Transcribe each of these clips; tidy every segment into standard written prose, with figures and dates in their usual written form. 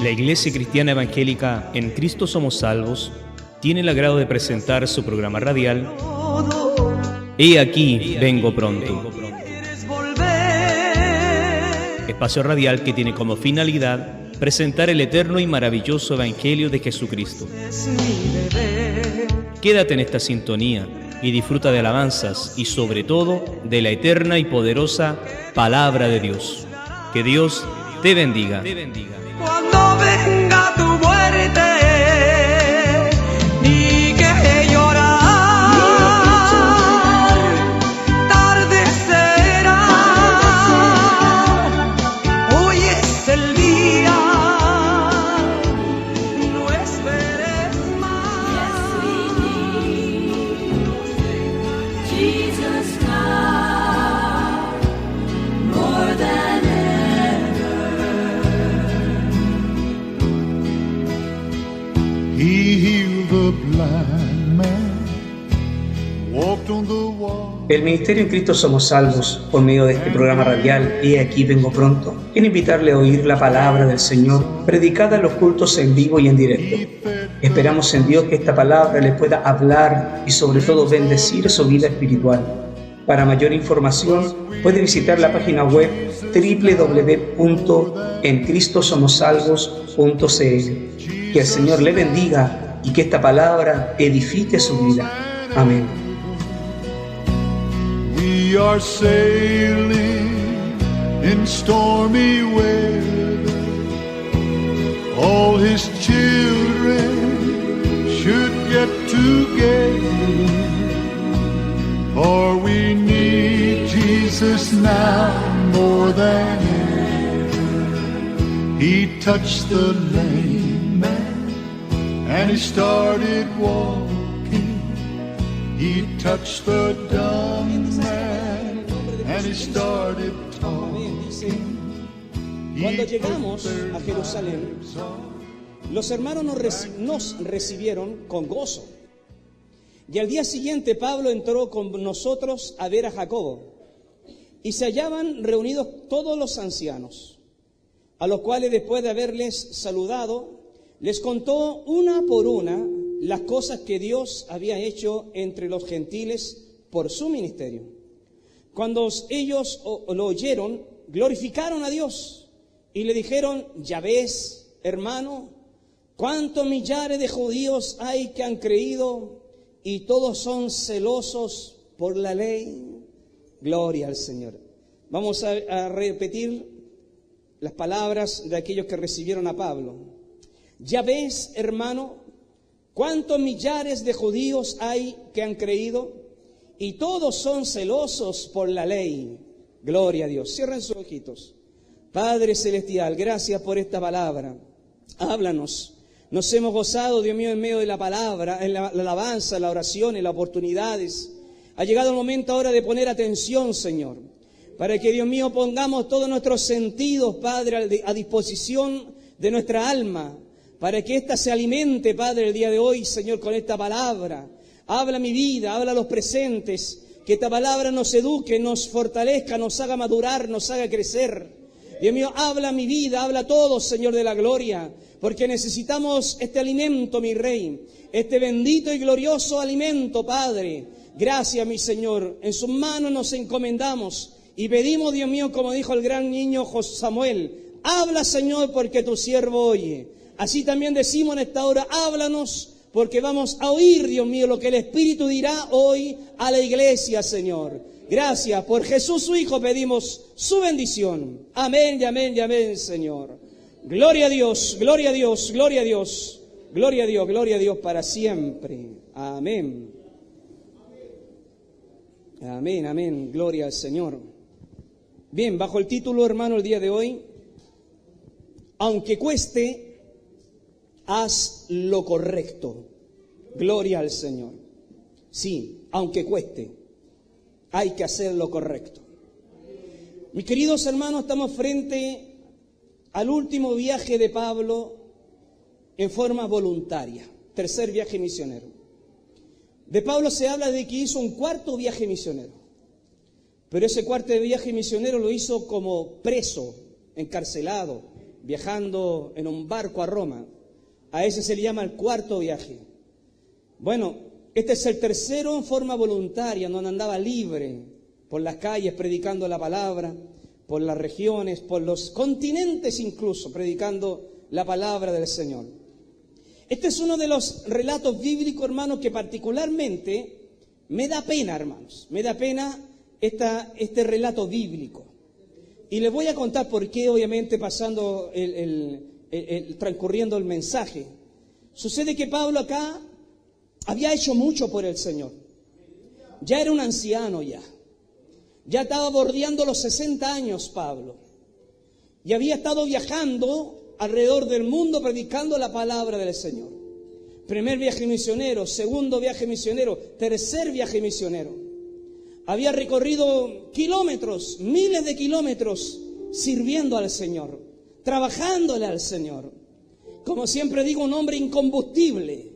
La Iglesia Cristiana Evangélica En Cristo Somos Salvos tiene el agrado de presentar su programa radial He aquí, vengo pronto. Espacio radial que tiene como finalidad presentar el eterno y maravilloso Evangelio de Jesucristo. Quédate en esta sintonía y disfruta de alabanzas y sobre todo de la eterna y poderosa Palabra de Dios. Que Dios te bendiga. Cuando venga tu muerte, ni que llorar, tarde será. Hoy es el día, no esperes más. Jesus now, more than He healed the blind man, walked on the wall. El Ministerio En Cristo Somos Salvos, por medio de este programa radial He aquí vengo pronto, quiere invitarle a oír la palabra del Señor, predicada en los cultos en vivo y en directo. Esperamos en Dios que esta palabra le pueda hablar y sobre todo bendecir su vida espiritual. Para mayor información, puede visitar la página web www.encristosomosalvos.cl. Que el Señor le bendiga y que esta palabra edifique su vida. Amén. We are sailing in stormy weather. All His children should get together, for we need Jesus now more than ever. He touched the lame man and he started walking. He touched the dumb man and he started talking. Cuando llegamos a Jerusalén, los hermanos nos recibieron con gozo. Y al día siguiente Pablo entró con nosotros a ver a Jacobo. Y se hallaban reunidos todos los ancianos, a los cuales después de haberles saludado, les contó una por una las cosas que Dios había hecho entre los gentiles por su ministerio. Cuando ellos lo oyeron, glorificaron a Dios y le dijeron: ya ves, hermano, cuántos millares de judíos hay que han creído y todos son celosos por la ley. Gloria al Señor. Vamos a repetir las palabras de aquellos que recibieron a Pablo. Ya ves, hermano, cuántos millares de judíos hay que han creído y todos son celosos por la ley. Gloria a Dios. Cierren sus ojitos. Padre Celestial, gracias por esta palabra. Háblanos. Nos hemos gozado, Dios mío, en medio de la palabra, en la alabanza, la oración, en las oportunidades. Ha llegado el momento ahora de poner atención, Señor, para que, Dios mío, pongamos todos nuestros sentidos, Padre, a disposición de nuestra alma, para que ésta se alimente, Padre, el día de hoy, Señor, con esta palabra. Habla mi vida, habla a los presentes, que esta palabra nos eduque, nos fortalezca, nos haga madurar, nos haga crecer. Dios mío, habla mi vida, habla a todos, Señor de la gloria, porque necesitamos este alimento, mi Rey, este bendito y glorioso alimento, Padre. Gracias, mi Señor, en sus manos nos encomendamos y pedimos, Dios mío, como dijo el gran niño Samuel, habla, Señor, porque tu siervo oye. Así también decimos en esta hora, háblanos, porque vamos a oír, Dios mío, lo que el Espíritu dirá hoy a la iglesia, Señor. Gracias, por Jesús su Hijo pedimos su bendición. Amén y amén y amén, Señor. Gloria a Dios, gloria a Dios, gloria a Dios, gloria a Dios, gloria a Dios para siempre. Amén. Amén, amén, gloria al Señor. Bien, bajo el título, hermano, el día de hoy, aunque cueste, haz lo correcto. Gloria al Señor. Sí, aunque cueste, hay que hacer lo correcto. Mis queridos hermanos, estamos frente al último viaje de Pablo en forma voluntaria. Tercer viaje misionero. De Pablo se habla de que hizo un cuarto viaje misionero. Pero ese cuarto viaje misionero lo hizo como preso, encarcelado, viajando en un barco a Roma. A ese se le llama el cuarto viaje. Bueno, este es el tercero en forma voluntaria, donde andaba libre por las calles predicando la palabra, por las regiones, por los continentes incluso, predicando la palabra del Señor. Este es uno de los relatos bíblicos, hermanos, que particularmente me da pena, hermanos. Me da pena este relato bíblico. Y les voy a contar por qué, obviamente, pasando transcurriendo el mensaje. Sucede que Pablo acá había hecho mucho por el Señor. Ya era un anciano ya. Ya estaba bordeando los 60 años Pablo. Y había estado viajando alrededor del mundo predicando la palabra del Señor. Primer viaje misionero, segundo viaje misionero, tercer viaje misionero. Había recorrido kilómetros, miles de kilómetros, sirviendo al Señor, trabajándole al Señor. Como siempre digo, un hombre incombustible,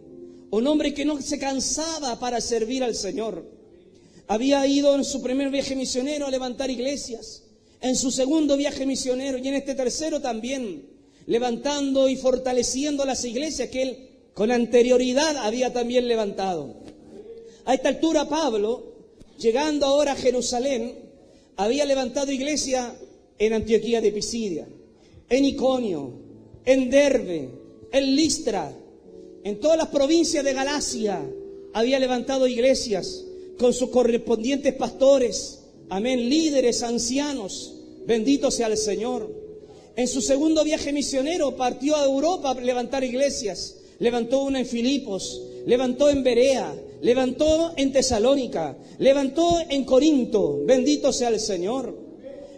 un hombre que no se cansaba para servir al Señor. Había ido en su primer viaje misionero a levantar iglesias, en su segundo viaje misionero y en este tercero también, levantando y fortaleciendo las iglesias que él con anterioridad había también levantado. A esta altura Pablo, llegando ahora a Jerusalén, había levantado iglesia en Antioquía de Pisidia, en Iconio, en Derbe, en Listra, en todas las provincias de Galacia, había levantado iglesias con sus correspondientes pastores, amén, líderes, ancianos, bendito sea el Señor. En su segundo viaje misionero partió a Europa a levantar iglesias, levantó una en Filipos, levantó en Berea, levantó en Tesalónica, levantó en Corinto, bendito sea el Señor.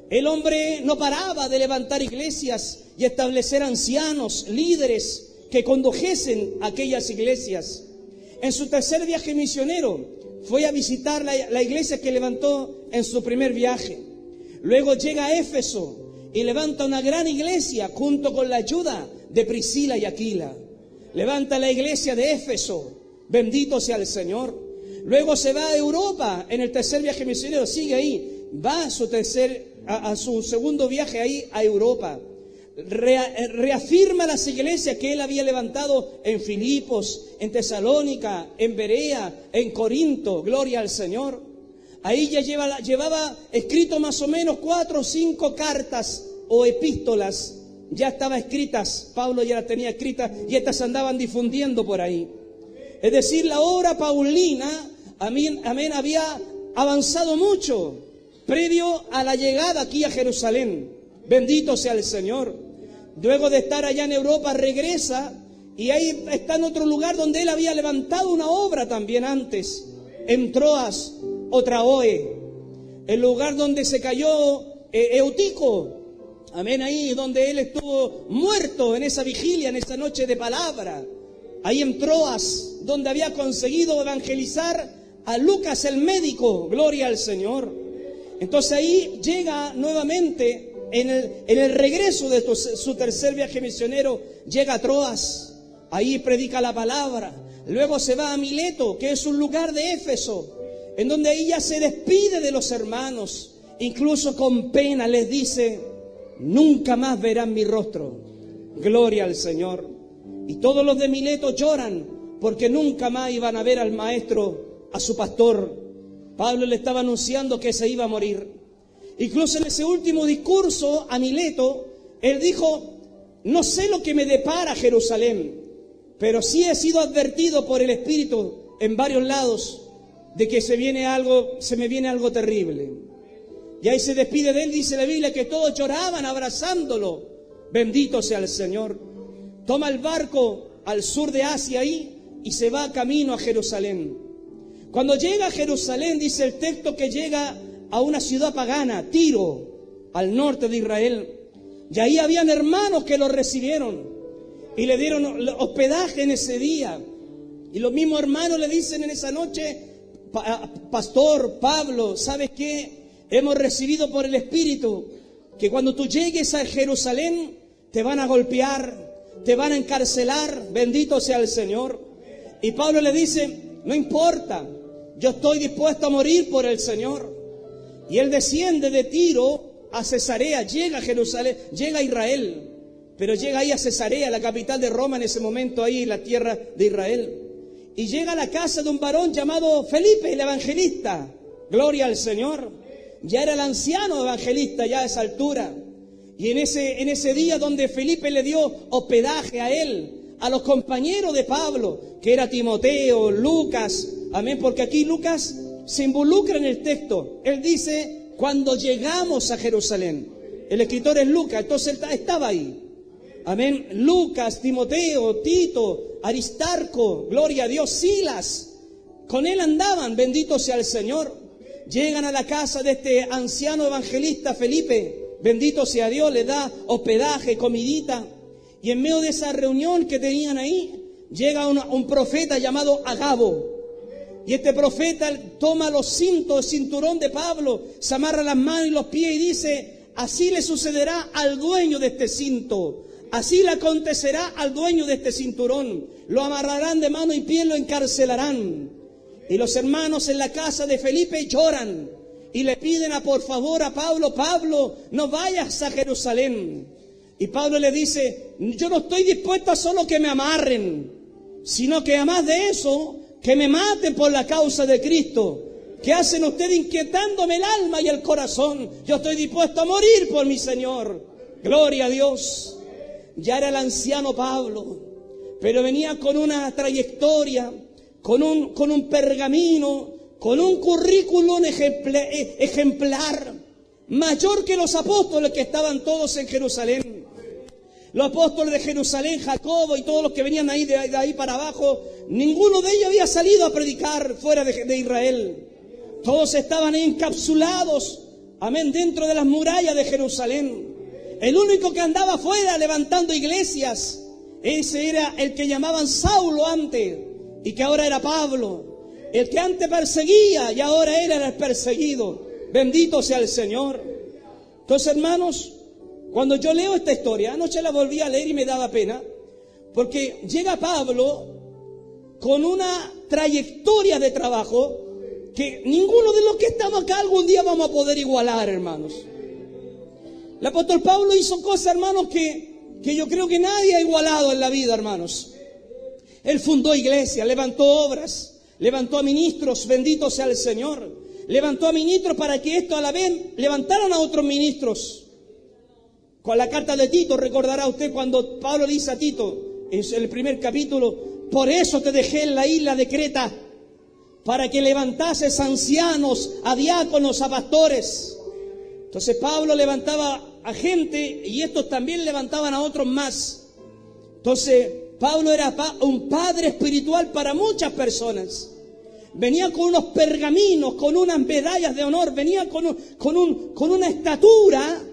El hombre no paraba de levantar iglesias y establecer ancianos, líderes que condujesen aquellas iglesias. En su tercer viaje misionero fue a visitar la iglesia que levantó en su primer viaje. Luego llega a Éfeso y levanta una gran iglesia junto con la ayuda de Priscila y Aquila. Levanta la iglesia de Éfeso, bendito sea el Señor. Luego se va a Europa en el tercer viaje misionero, sigue ahí, va a su segundo viaje ahí a Europa. Reafirma las iglesias que él había levantado en Filipos, en Tesalónica, en Berea, en Corinto, gloria al Señor. Ahí ya llevaba escrito más o menos 4 o 5 cartas o epístolas, ya estaban escritas, Pablo ya las tenía escritas y estas andaban difundiendo por ahí. Es decir, la obra paulina, amén, había avanzado mucho previo a la llegada aquí a Jerusalén. Bendito sea el Señor. Luego de estar allá en Europa regresa y ahí está en otro lugar donde él había levantado una obra también antes, en Troas o Traoe, el lugar donde se cayó Eutico. Amén, ahí donde él estuvo muerto en esa vigilia, en esa noche de palabra. Ahí en Troas, donde había conseguido evangelizar a Lucas el médico, gloria al Señor. Entonces ahí llega nuevamente, en el regreso de su tercer viaje misionero, llega a Troas. Ahí predica la palabra. Luego se va a Mileto, que es un lugar de Éfeso, en donde ahí ya se despide de los hermanos. Incluso con pena les dice: nunca más verán mi rostro. Gloria al Señor. Y todos los de Mileto lloran porque nunca más iban a ver al maestro, a su pastor. Pablo le estaba anunciando que se iba a morir. Incluso en ese último discurso a Mileto, él dijo: no sé lo que me depara Jerusalén, pero sí he sido advertido por el Espíritu en varios lados de que se me viene algo terrible. Y ahí se despide de él, dice la Biblia, que todos lloraban abrazándolo. Bendito sea el Señor. Toma el barco al sur de Asia ahí y se va camino a Jerusalén. Cuando llega a Jerusalén, dice el texto que llega a una ciudad pagana, Tiro, al norte de Israel. Y ahí habían hermanos que lo recibieron y le dieron hospedaje en ese día. Y los mismos hermanos le dicen en esa noche: pastor Pablo, ¿sabes qué? Hemos recibido por el Espíritu que cuando tú llegues a Jerusalén te van a golpear, te van a encarcelar, bendito sea el Señor. Y Pablo le dice: no importa, yo estoy dispuesto a morir por el Señor. Y él desciende de Tiro a Cesarea, llega a Jerusalén, llega a Israel. pero llega ahí a Cesarea, la capital de Roma en ese momento, ahí en la tierra de Israel. Y llega a la casa de un varón llamado Felipe, el evangelista. Gloria al Señor. Ya era el anciano evangelista ya a esa altura. Y en ese día donde Felipe le dio hospedaje a él, a los compañeros de Pablo, que era Timoteo, Lucas, amén, porque aquí Lucas se involucra en el texto. Él dice, cuando llegamos a Jerusalén. El escritor es Lucas, entonces él estaba ahí. Amén. Lucas, Timoteo, Tito, Aristarco, gloria a Dios, Silas. Con él andaban, bendito sea el Señor. Llegan a la casa de este anciano evangelista Felipe. Bendito sea Dios, le da hospedaje, comidita. Y en medio de esa reunión que tenían ahí, llega un profeta llamado Agabo. Y este profeta toma los cintos, el cinturón de Pablo, se amarra las manos y los pies y dice, así le sucederá al dueño de este cinto. Así le acontecerá al dueño de este cinturón. Lo amarrarán de mano y pie, lo encarcelarán. Y los hermanos en la casa de Felipe lloran y le piden por favor a Pablo, Pablo, no vayas a Jerusalén. Y Pablo le dice, yo no estoy dispuesto a solo que me amarren, sino que además de eso, que me maten por la causa de Cristo. ¿Qué hacen ustedes inquietándome el alma y el corazón? Yo estoy dispuesto a morir por mi Señor. Gloria a Dios. Ya era el anciano Pablo, pero venía con una trayectoria, con un pergamino, con un currículum ejemplar, mayor que los apóstoles que estaban todos en Jerusalén. Los apóstoles de Jerusalén, Jacobo y todos los que venían ahí de ahí para abajo, ninguno de ellos había salido a predicar fuera de Israel. Todos estaban encapsulados, amén, dentro de las murallas de Jerusalén. El único que andaba afuera levantando iglesias, ese era el que llamaban Saulo antes y que ahora era Pablo. El que antes perseguía y ahora era el perseguido. Bendito sea el Señor. Entonces, hermanos, cuando yo leo esta historia, anoche la volví a leer y me daba pena, porque llega Pablo con una trayectoria de trabajo que ninguno de los que estamos acá algún día vamos a poder igualar, hermanos. El apóstol Pablo hizo cosas, hermanos, que yo creo que nadie ha igualado en la vida, hermanos. Él fundó iglesias, levantó obras, levantó a ministros, bendito sea el Señor. Levantó a ministros para que esto a la vez levantaran a otros ministros. Con la carta de Tito, recordará usted cuando Pablo le dice a Tito, en el primer capítulo, por eso te dejé en la isla de Creta, para que levantases ancianos, a diáconos, a pastores. Entonces Pablo levantaba a gente y estos también levantaban a otros más. Entonces Pablo era un padre espiritual para muchas personas. Venía con unos pergaminos, con unas medallas de honor, venía con una estatura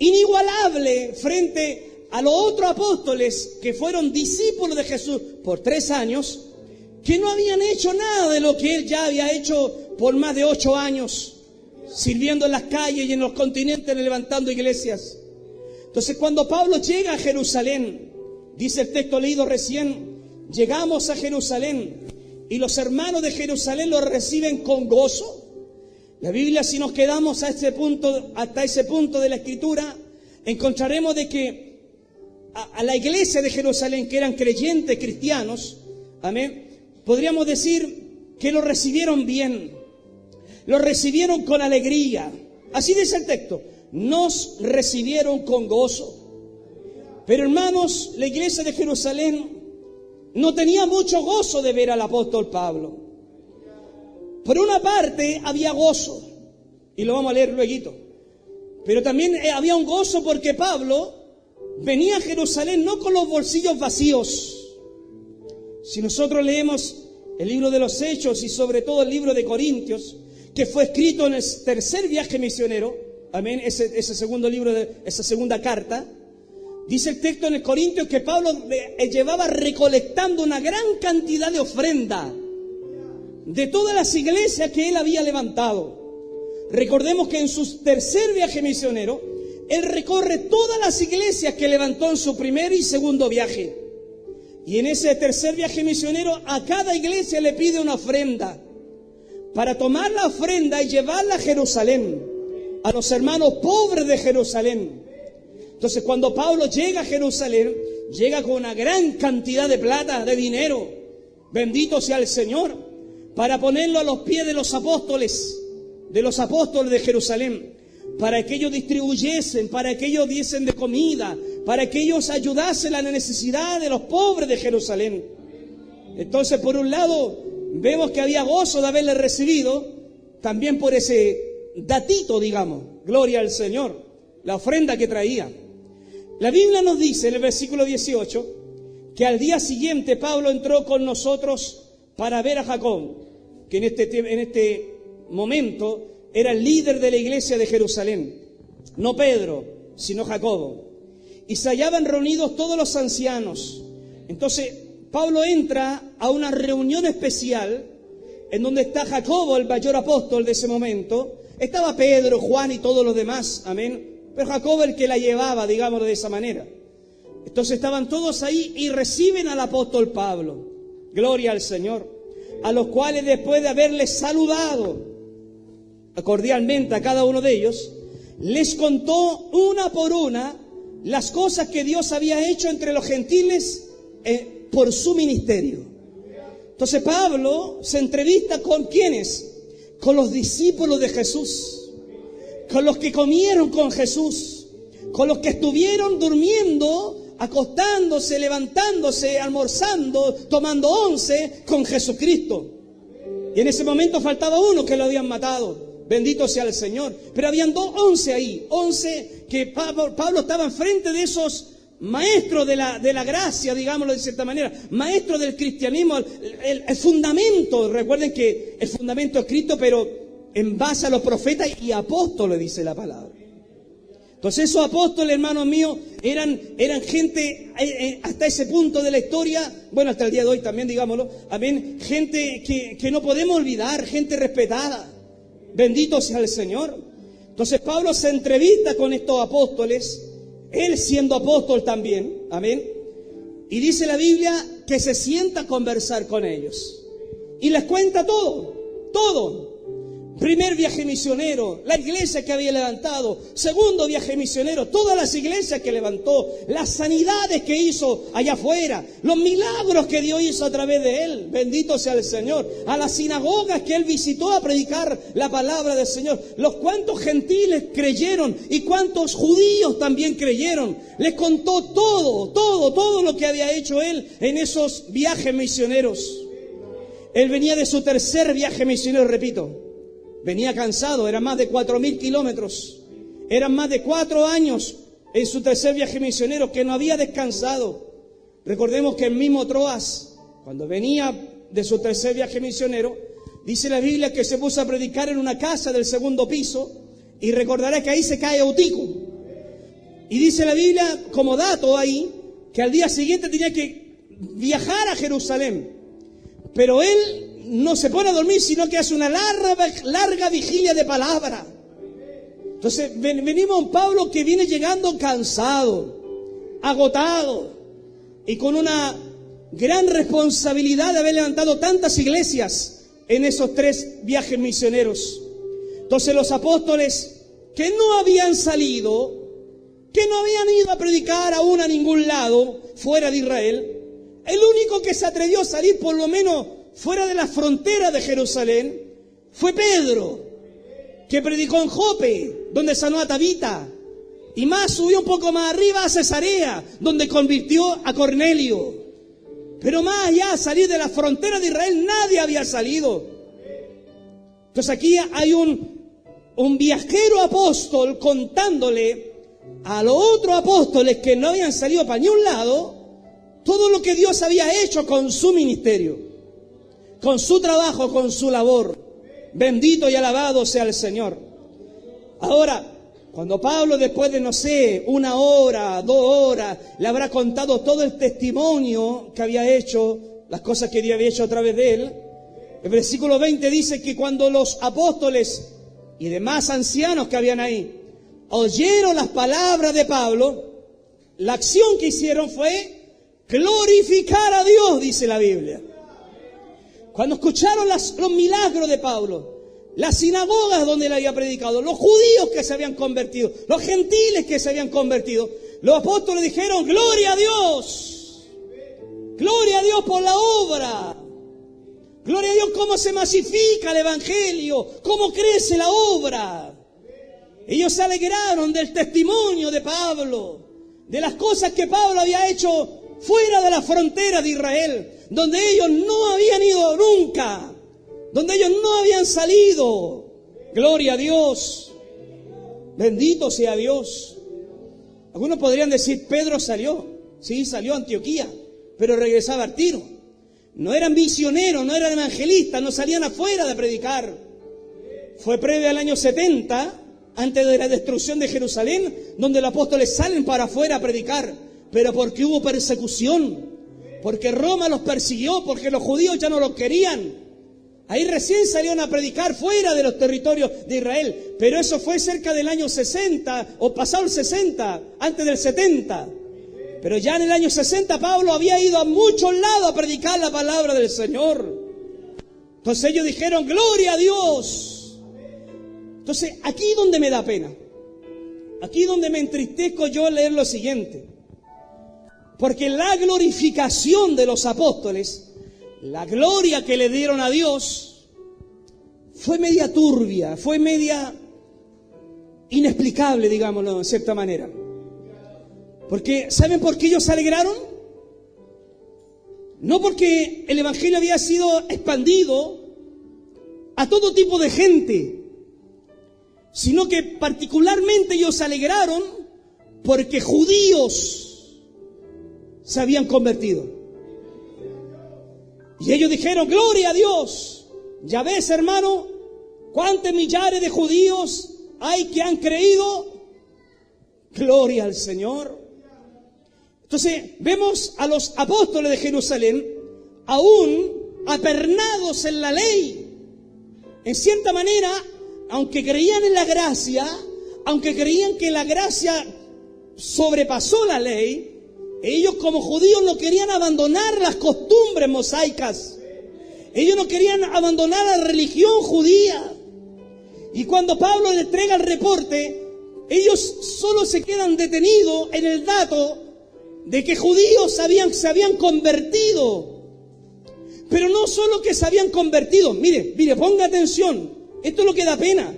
inigualable frente a los otros apóstoles que fueron discípulos de Jesús por 3 años, que no habían hecho nada de lo que él ya había hecho por más de 8 años, sirviendo en las calles y en los continentes, levantando iglesias. Entonces, cuando Pablo llega a Jerusalén, dice el texto leído recién, llegamos a Jerusalén y los hermanos de Jerusalén lo reciben con gozo. La Biblia, si nos quedamos a ese punto, hasta ese punto de la Escritura, encontraremos de que a la iglesia de Jerusalén, que eran creyentes cristianos, amén, podríamos decir que lo recibieron bien, lo recibieron con alegría. Así dice el texto, nos recibieron con gozo. Pero hermanos, la iglesia de Jerusalén no tenía mucho gozo de ver al apóstol Pablo. Por una parte había gozo, y lo vamos a leer luego, pero también había un gozo porque Pablo venía a Jerusalén no con los bolsillos vacíos. Si nosotros leemos el libro de los Hechos y sobre todo el libro de Corintios, que fue escrito en el tercer viaje misionero, amén, ese segundo libro, esa segunda carta, dice el texto en el Corintios que Pablo llevaba recolectando una gran cantidad de ofrenda de todas las iglesias que él había levantado. Recordemos que en su tercer viaje misionero, él recorre todas las iglesias que levantó en su primer y segundo viaje. Y en ese tercer viaje misionero, a cada iglesia le pide una ofrenda, para tomar la ofrenda y llevarla a Jerusalén, a los hermanos pobres de Jerusalén. Entonces cuando Pablo llega a Jerusalén, llega con una gran cantidad de plata, de dinero, bendito sea el Señor, para ponerlo a los pies de los apóstoles de Jerusalén, para que ellos distribuyesen, para que ellos diesen de comida, para que ellos ayudasen a la necesidad de los pobres de Jerusalén. Entonces, por un lado, vemos que había gozo de haberle recibido, también por ese datito, digamos, gloria al Señor, la ofrenda que traía. La Biblia nos dice en el versículo 18 que al día siguiente Pablo entró con nosotros para ver a Jacob, que en este momento era el líder de la iglesia de Jerusalén, no Pedro, sino Jacobo. Y se hallaban reunidos todos los ancianos. Entonces Pablo entra a una reunión especial en donde está Jacobo, el mayor apóstol de ese momento. Estaba Pedro, Juan y todos los demás, amén. Pero Jacobo el que la llevaba, digámoslo de esa manera. Entonces estaban todos ahí y reciben al apóstol Pablo. Gloria al Señor. A los cuales después de haberles saludado cordialmente a cada uno de ellos, les contó una por una las cosas que Dios había hecho entre los gentiles por su ministerio. Entonces Pablo se entrevista con ¿quiénes? Con los discípulos de Jesús, con los que comieron con Jesús, con los que estuvieron durmiendo, acostándose, levantándose, almorzando, tomando once con Jesucristo. Y en ese momento faltaba uno que lo habían matado. Bendito sea el Señor. Pero habían 11 ahí, 11 que Pablo estaba enfrente de esos maestros de la gracia, digámoslo de cierta manera, maestros del cristianismo, el fundamento. Recuerden que el fundamento es Cristo, pero en base a los profetas y apóstoles, dice la palabra. Entonces esos apóstoles, hermanos míos, eran gente hasta ese punto de la historia, bueno, hasta el día de hoy también, digámoslo, amén, gente que no podemos olvidar, gente respetada. Bendito sea el Señor. Entonces Pablo se entrevista con estos apóstoles, él siendo apóstol también, amén. Y dice la Biblia que se sienta a conversar con ellos. Y les cuenta todo. Primer viaje misionero, la iglesia que había levantado. Segundo viaje misionero, todas las iglesias que levantó, las sanidades que hizo allá afuera, los milagros que Dios hizo a través de él. Bendito sea el Señor. A las sinagogas que él visitó a predicar la palabra del Señor. Los cuantos gentiles creyeron y cuantos judíos también creyeron. Les contó todo lo que había hecho él en esos viajes misioneros. Él venía de su tercer viaje misionero, repito. Venía cansado, eran más de 4.000 kilómetros. Eran más de 4 años en su tercer viaje misionero que no había descansado. Recordemos que el mismo Troas, cuando venía de su tercer viaje misionero, dice la Biblia que se puso a predicar en una casa del segundo piso y recordará que ahí se cae Eutico. Y dice la Biblia, como dato ahí, que al día siguiente tenía que viajar a Jerusalén. Pero él no se pone a dormir, sino que hace una larga vigilia de palabra. Entonces venimos a un Pablo que viene llegando cansado, agotado y con una gran responsabilidad de haber levantado tantas iglesias en esos 3 viajes misioneros. Entonces los apóstoles que no habían salido, que no habían ido a predicar aún a ningún lado fuera de Israel, el único que se atrevió a salir por lo menos fuera de la frontera de Jerusalén fue Pedro, que predicó en Jope, donde sanó a Tabita, y más subió un poco más arriba a Cesarea, donde convirtió a Cornelio. Pero más allá, salir de la frontera de Israel, nadie había salido. Entonces aquí hay un viajero apóstol contándole a los otros apóstoles que no habían salido para ni un lado, todo lo que Dios había hecho con su ministerio, con su trabajo, con su labor. Bendito y alabado sea el Señor. Ahora, cuando Pablo, después de, 1 hora, 2 horas, le habrá contado todo el testimonio que había hecho, las cosas que Dios había hecho a través de él, el versículo 20 dice que cuando los apóstoles y demás ancianos que habían ahí oyeron las palabras de Pablo, la acción que hicieron fue glorificar a Dios, dice la Biblia. Cuando escucharon los milagros de Pablo, las sinagogas donde él había predicado, los judíos que se habían convertido, los gentiles que se habían convertido, Los apóstoles dijeron, gloria a Dios. Gloria a Dios por la obra. Gloria a Dios cómo se masifica el evangelio, cómo crece la obra. Ellos se alegraron del testimonio de Pablo, de las cosas que Pablo había hecho fuera de la frontera de Israel, donde ellos no habían ido nunca, donde ellos no habían salido. Gloria a Dios. Bendito sea Dios. Algunos podrían decir, Pedro salió. Sí, salió a Antioquía, pero regresaba al tiro. No eran misioneros, no eran evangelistas, no salían afuera de predicar. Fue previo al año 70, antes de la destrucción de Jerusalén, donde los apóstoles salen para afuera a predicar. Pero porque hubo persecución, porque Roma los persiguió, porque los judíos ya no los querían. Ahí recién salieron a predicar fuera de los territorios de Israel. Pero eso fue cerca del año 60, o pasado el 60, antes del 70. Pero ya en el año 60 Pablo había ido a muchos lados a predicar la palabra del Señor. Entonces ellos dijeron, gloria a Dios. Entonces aquí donde me da pena, aquí donde me entristezco yo leer lo siguiente. Porque la glorificación de los apóstoles, la gloria que le dieron a Dios, fue media turbia, fue media inexplicable, digámoslo en cierta manera. Porque, ¿saben por qué ellos se alegraron? No porque el evangelio había sido expandido a todo tipo de gente, sino que particularmente ellos se alegraron porque judíos se habían convertido. Y ellos dijeron, gloria a Dios. Ya ves, hermano, cuántos millares de judíos hay que han creído. Gloria al Señor. Entonces, vemos a los apóstoles de Jerusalén aún apernados en la ley. En cierta manera, aunque creían en la gracia, aunque creían que la gracia sobrepasó la ley, ellos como judíos no querían abandonar las costumbres mosaicas. Ellos no querían abandonar la religión judía. Y cuando Pablo le entrega el reporte, ellos solo se quedan detenidos en el dato de que judíos se habían convertido. Pero no solo que se habían convertido. Mire, ponga atención. Esto es lo que da pena.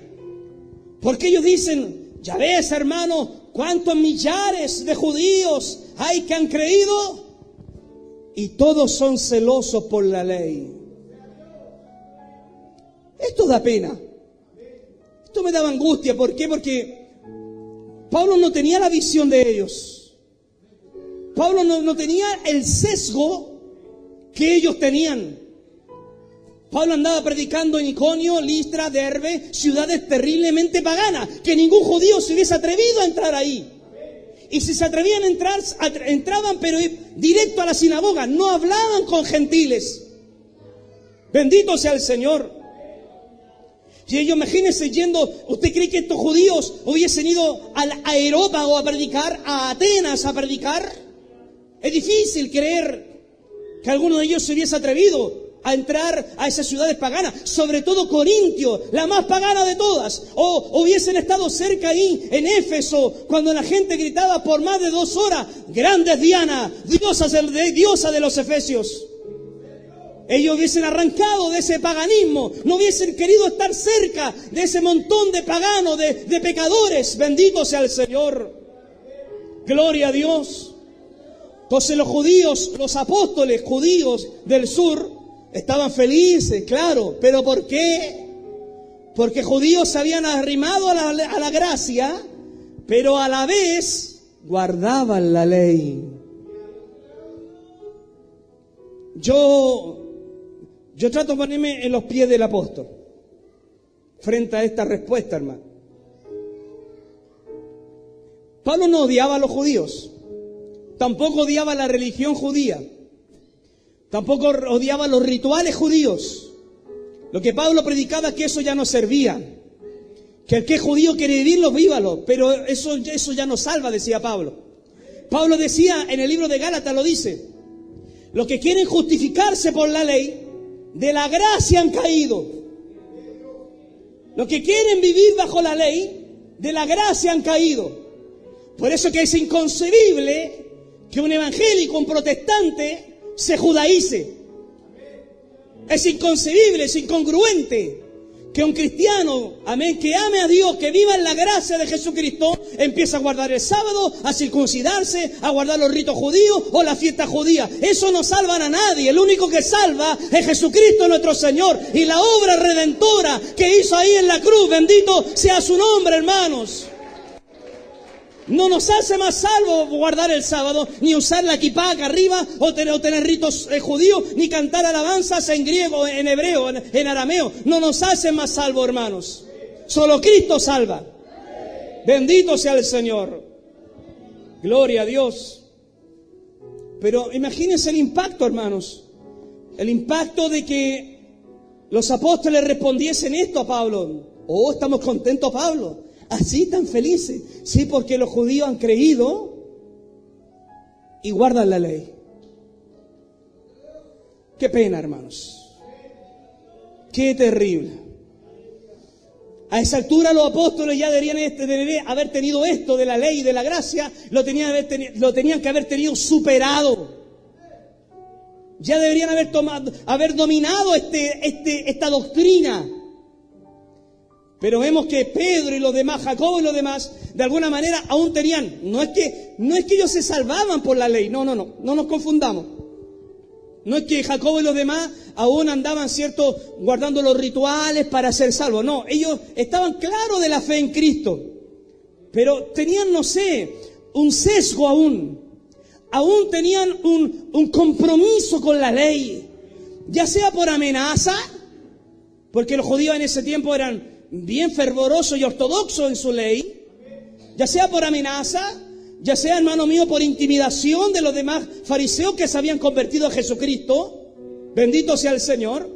Porque ellos dicen, ya ves, hermano, cuántos millares de judíos hay que han creído, y todos son celosos por la ley. Esto da pena. Esto me daba angustia. ¿Por qué? Porque Pablo no tenía la visión de ellos. Pablo no tenía el sesgo que ellos tenían. Pablo andaba predicando en Iconio, Listra, Derbe, ciudades terriblemente paganas, que ningún judío se hubiese atrevido a entrar ahí. Y si se atrevían a entrar, entraban pero directo a la sinagoga, no hablaban con gentiles. Bendito sea el Señor. Y ellos, imagínense yendo, ¿usted cree que estos judíos hubiesen ido a Europa o a predicar, a Atenas a predicar? Es difícil creer que alguno de ellos se hubiese atrevido a entrar a esas ciudades paganas, sobre todo Corintio, la más pagana de todas, o hubiesen estado cerca ahí, en Éfeso, cuando la gente gritaba por más de 2 horas, grande es Diana, diosa de los efesios. Ellos hubiesen arrancado de ese paganismo, no hubiesen querido estar cerca de ese montón de paganos, de pecadores. Bendito sea el Señor. Gloria a Dios. Entonces los judíos, los apóstoles judíos del sur, estaban felices, claro. ¿Pero por qué? Porque judíos se habían arrimado a la gracia, pero a la vez guardaban la ley. Yo trato de ponerme en los pies del apóstol frente a esta respuesta, hermano. Pablo no odiaba a los judíos, tampoco odiaba la religión judía, tampoco odiaba los rituales judíos. Lo que Pablo predicaba es que eso ya no servía, que el que es judío quiere vivirlo, vívalo, pero eso ya no salva, decía Pablo. Pablo decía en el libro de Gálatas, lo dice, los que quieren justificarse por la ley, de la gracia han caído. Los que quieren vivir bajo la ley, de la gracia han caído. Por eso que es inconcebible que un evangélico, un protestante, se judaice. Es inconcebible, es incongruente que un cristiano, amén, que ame a Dios, que viva en la gracia de Jesucristo, empiece a guardar el sábado, a circuncidarse, a guardar los ritos judíos o la fiesta judía. Eso no salva a nadie. El único que salva es Jesucristo nuestro Señor y la obra redentora que hizo ahí en la cruz. Bendito sea su nombre, hermanos. No nos hace más salvos guardar el sábado, ni usar la kipá acá arriba, o tener ritos judíos, ni cantar alabanzas en griego, en hebreo, en arameo. No nos hace más salvos, hermanos. Solo Cristo salva. Bendito sea el Señor. Gloria a Dios. Pero imagínense el impacto, hermanos. El impacto de que los apóstoles respondiesen esto a Pablo. Oh, estamos contentos, Pablo. Así tan felices. Sí, porque los judíos han creído y guardan la ley. Qué pena, hermanos. Qué terrible. A esa altura los apóstoles ya deberían haber tenido esto de la ley y de la gracia, lo tenían que haber tenido superado. Ya deberían haber dominado esta doctrina. Pero vemos que Pedro y los demás, Jacobo y los demás, de alguna manera aún tenían, no es que ellos se salvaban por la ley, no nos confundamos. No es que Jacobo y los demás aún andaban, cierto, guardando los rituales para ser salvos, no, ellos estaban claros de la fe en Cristo, pero tenían, no sé, un sesgo aún tenían un compromiso con la ley, ya sea por amenaza, porque los judíos en ese tiempo eran bien fervoroso y ortodoxo en su ley, ya sea por amenaza, ya sea, hermano mío, por intimidación de los demás fariseos que se habían convertido a Jesucristo. Bendito sea el Señor,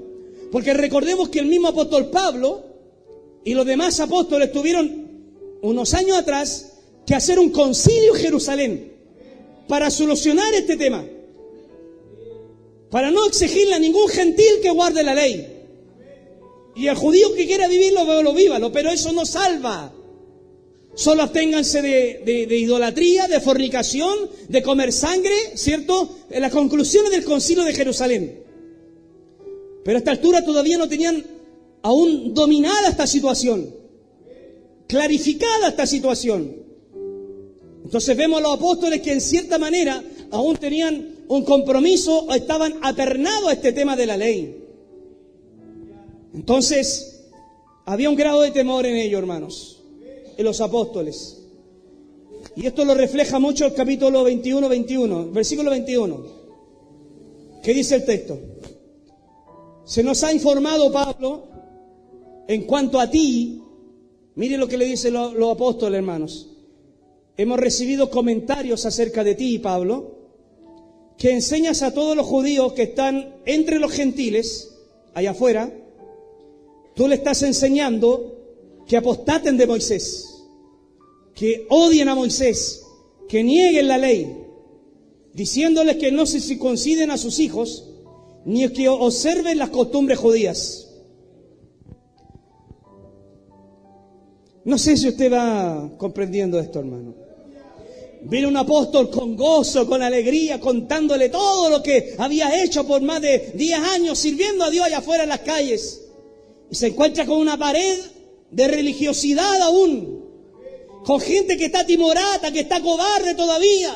porque recordemos que el mismo apóstol Pablo y los demás apóstoles tuvieron unos años atrás que hacer un concilio en Jerusalén para solucionar este tema, para no exigirle a ningún gentil que guarde la ley. Y el judío que quiera vivirlo, vívalo, pero eso no salva. Solo absténganse de idolatría, de fornicación, de comer sangre, ¿cierto? En las conclusiones del concilio de Jerusalén. Pero a esta altura todavía no tenían aún dominada esta situación, clarificada esta situación. Entonces vemos a los apóstoles que en cierta manera aún tenían un compromiso o estaban apernados a este tema de la ley. Entonces, había un grado de temor en ellos, hermanos, en los apóstoles. Y esto lo refleja mucho el capítulo 21, versículo 21. ¿Qué dice el texto? Se nos ha informado, Pablo, en cuanto a ti, mire lo que le dicen los apóstoles, hermanos. Hemos recibido comentarios acerca de ti, Pablo, que enseñas a todos los judíos que están entre los gentiles, allá afuera. Tú le estás enseñando que apostaten de Moisés, que odien a Moisés, que nieguen la ley, diciéndoles que no se circunciden a sus hijos, ni que observen las costumbres judías. No sé si usted va comprendiendo esto, hermano. Vino un apóstol con gozo, con alegría, contándole todo lo que había hecho por más de 10 años, sirviendo a Dios allá afuera en las calles. Y se encuentra con una pared de religiosidad aún, con gente que está timorata, que está cobarde todavía,